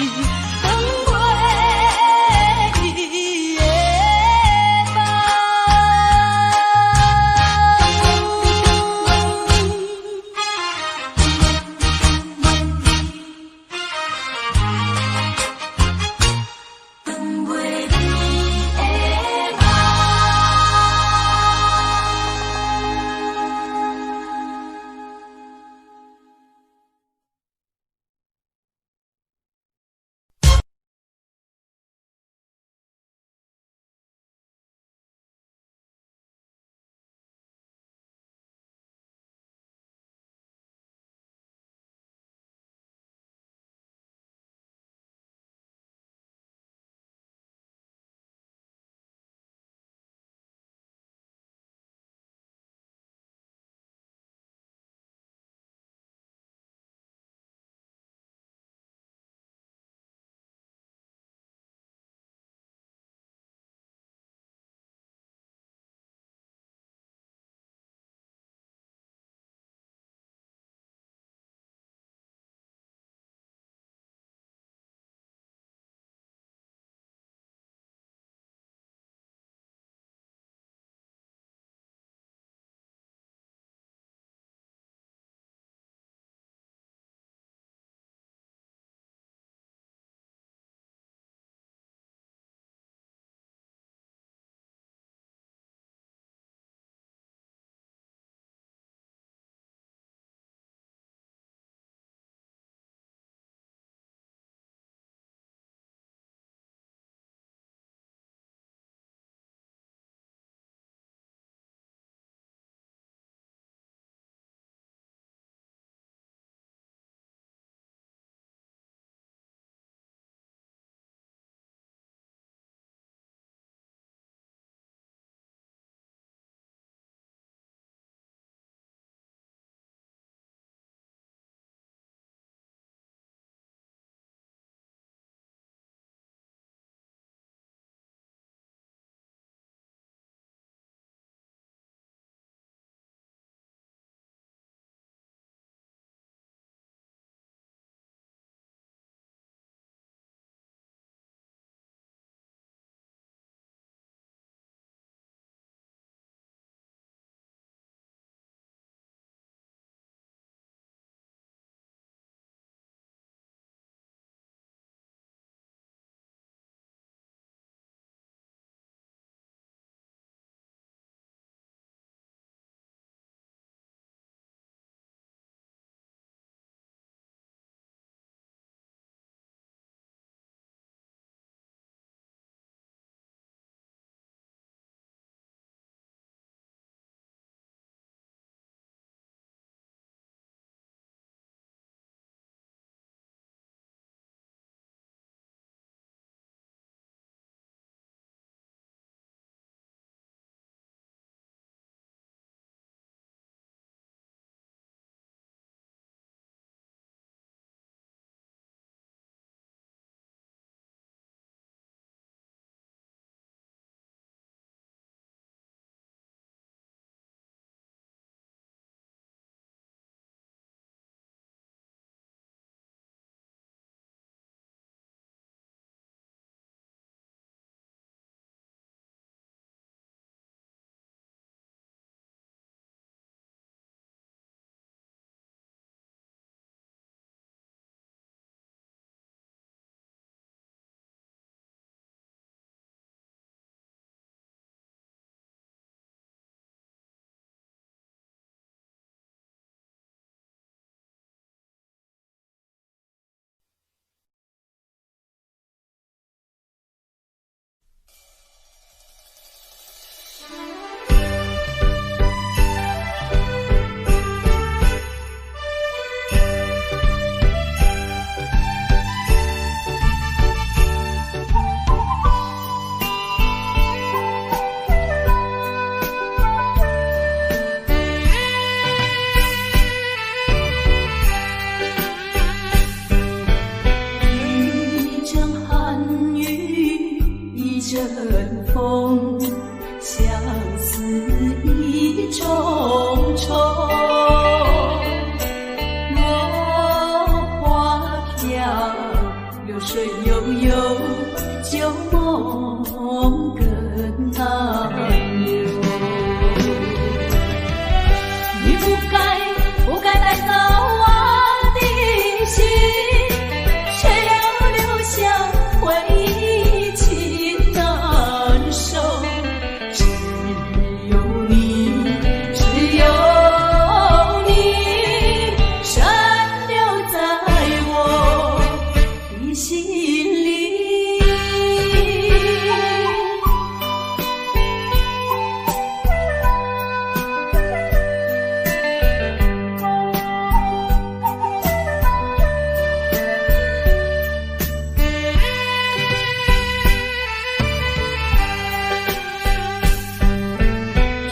阵风，相思意重重。落花飘，流水悠悠，旧梦更难留。你不该带走我的心，却又留下回忆情难收。只有你深留在我的心里。春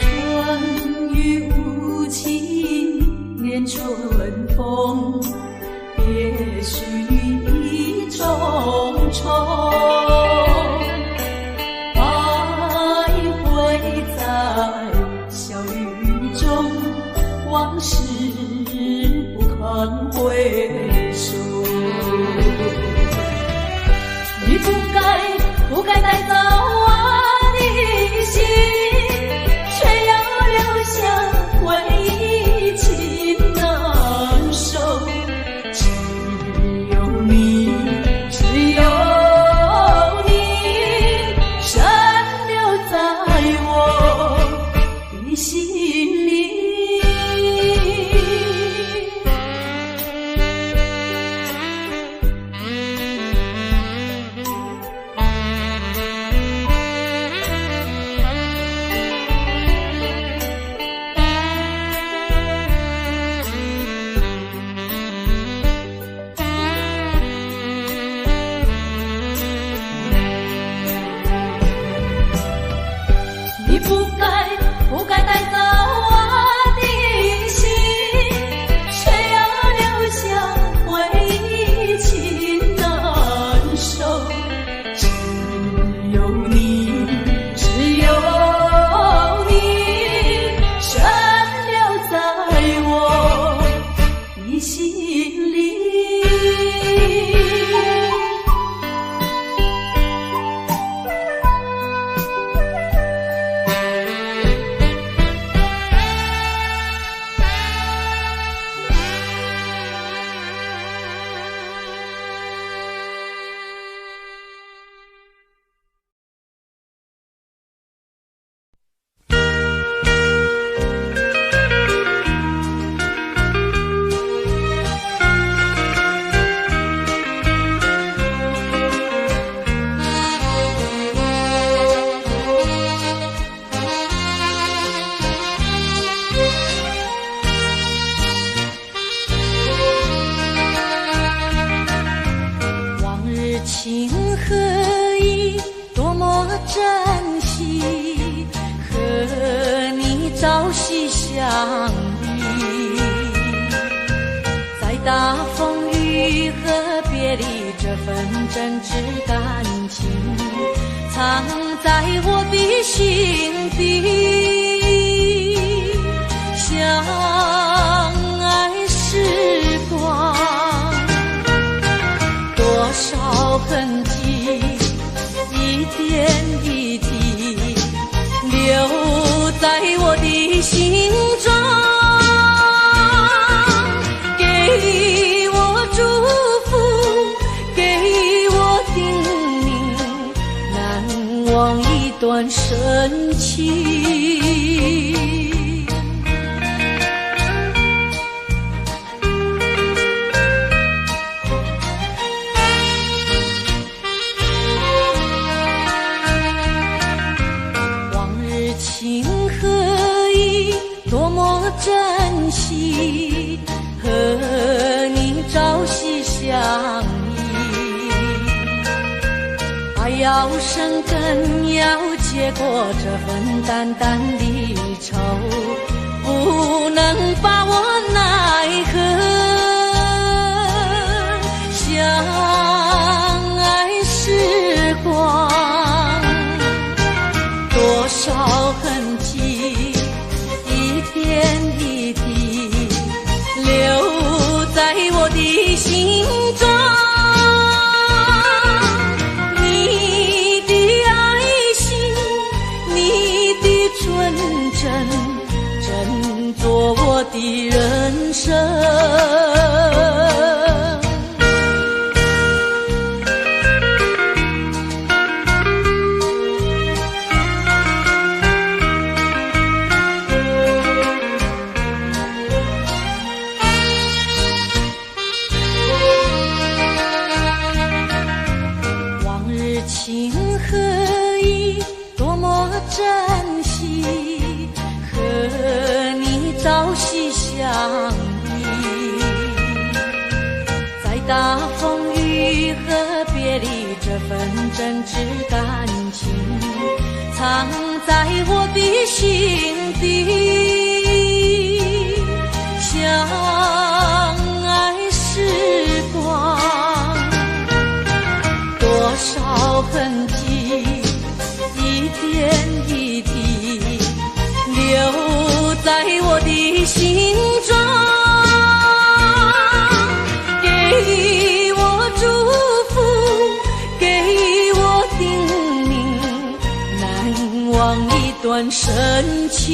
雨无情恋春风，别绪意重重。徘徊在小雨中，往事不堪回首。你不该带走我的心，却又留下回忆情难收。只有你深留在我的心里。你不该带走我的心，却又留下回忆情难收。只有你深留在我的心里。情何以多么珍惜，和你朝夕相依，在大风雨和别离，这份真挚感情藏在我的心底。相爱时光多少痕迹，一点一滴留在我的心中，给我祝福，给我叮咛，难忘一段深情。情何以多么珍惜，和你朝夕相依，爱要生根，要结果这份淡淡的愁，不能把我奈何。相爱时光多少的人生。往日情何以多么珍惜，和你朝夕相依，在大风雨和别离这份真挚感情，藏在我的心底。相爱时光，多少痕迹，一点一滴留在我的心中，给予我祝福，给予我叮咛，难忘一段深情。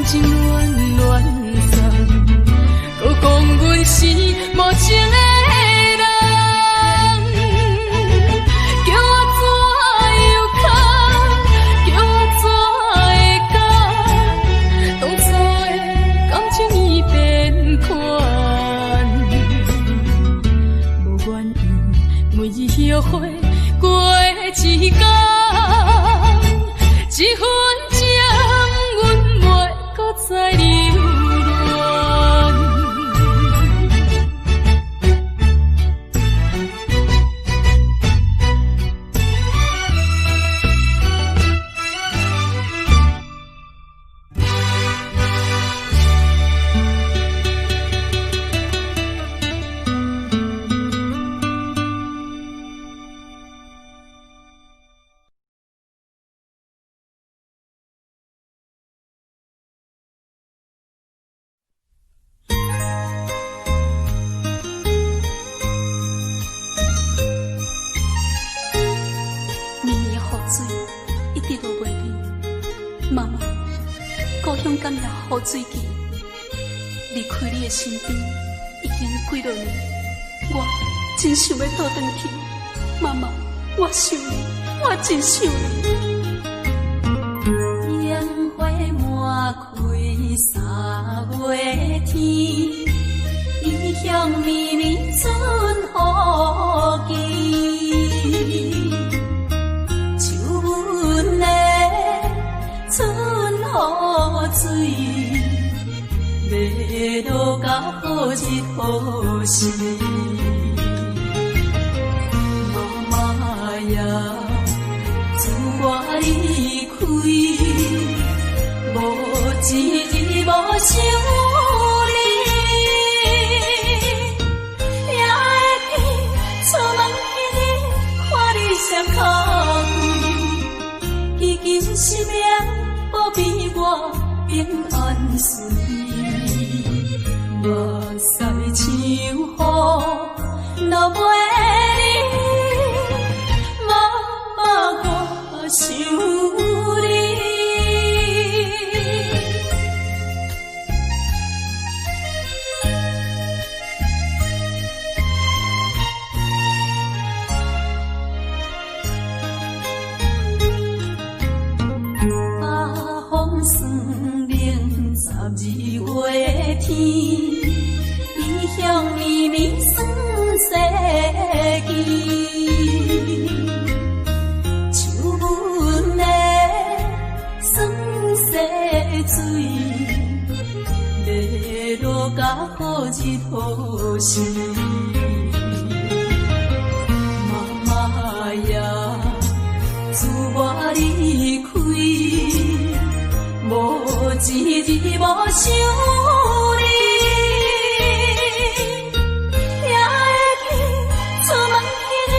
情乱乱散，搁讲阮是无情的人，叫我怎又哭，叫我怎会讲，当初的感情已变款，无原因，每日后悔过一天。这份情，阮袂搁再留恋。妈妈，故乡感谢雨水记，离开你的身边已经几多年，我真想要倒转去。妈妈，我想你，我真想你。烟花满开三月天，异乡绵绵春雨季。秋分的春雨水，要落到好日好时。妈妈呀，自我离开，无一日无想你，也会记出门迄日看你双脚跪，已经是命保庇我平安顺利，目屎像雨落袂离，妈妈我想你。12月天，异乡绵绵霜世纪，秋分的霜雪水，要落到好日好时。妈妈呀，自我离开，无一日无想你，也会记出门迄日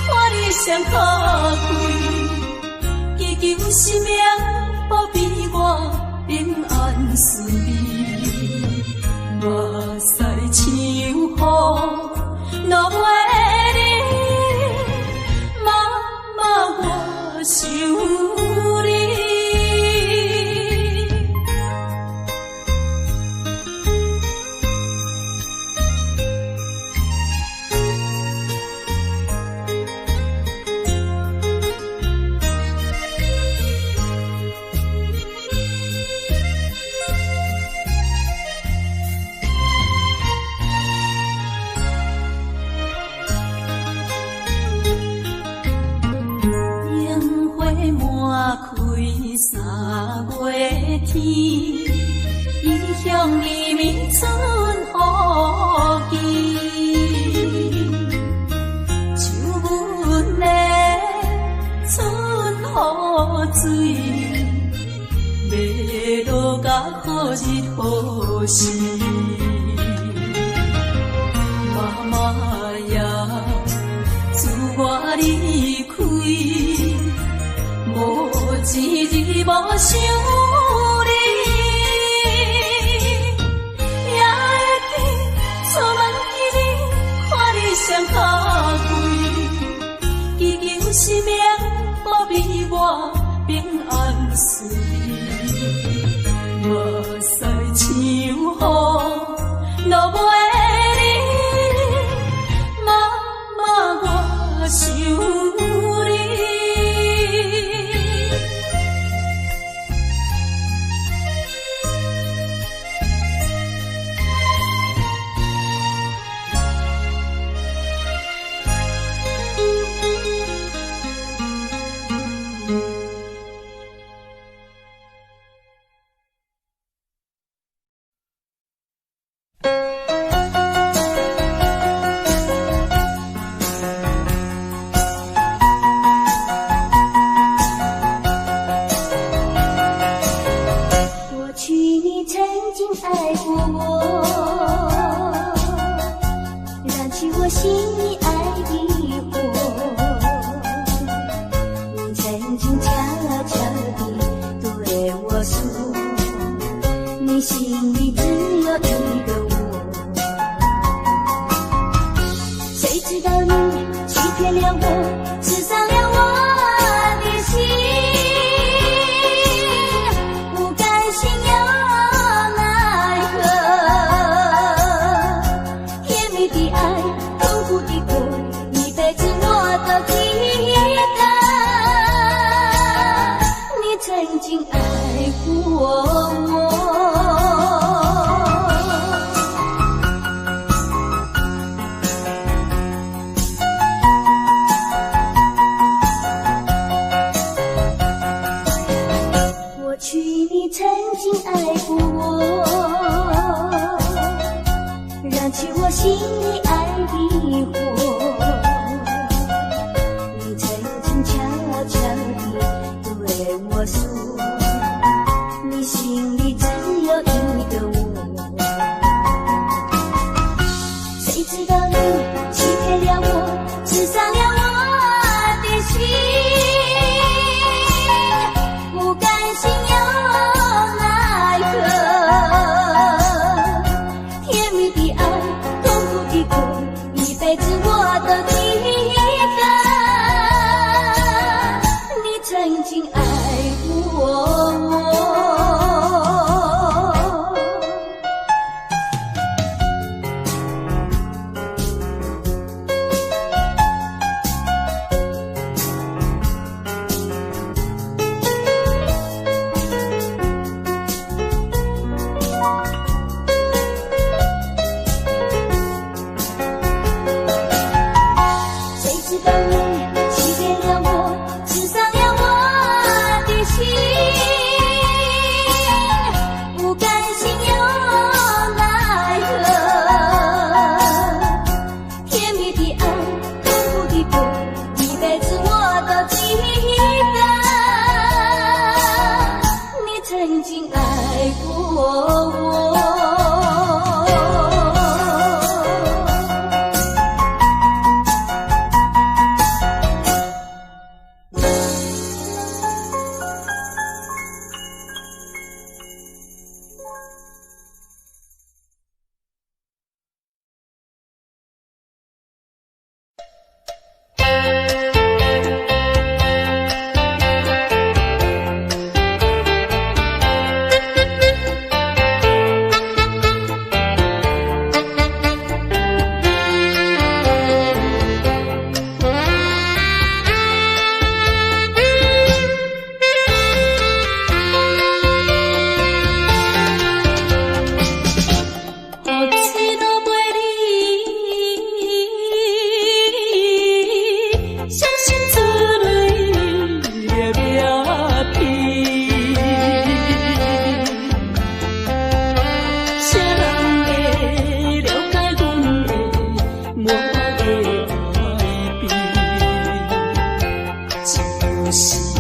看你双脚跪，祈求神明保庇我平安顺利，目屎像雨落袂离，妈妈我想你。满开三月天，异乡绵绵春雨季，秋分的春雨水，要落到好日好时。妈妈呀，自我离开，无一日无想你，也会记出门迄日看你双脚跪，祈求神明保庇我平安顺利。是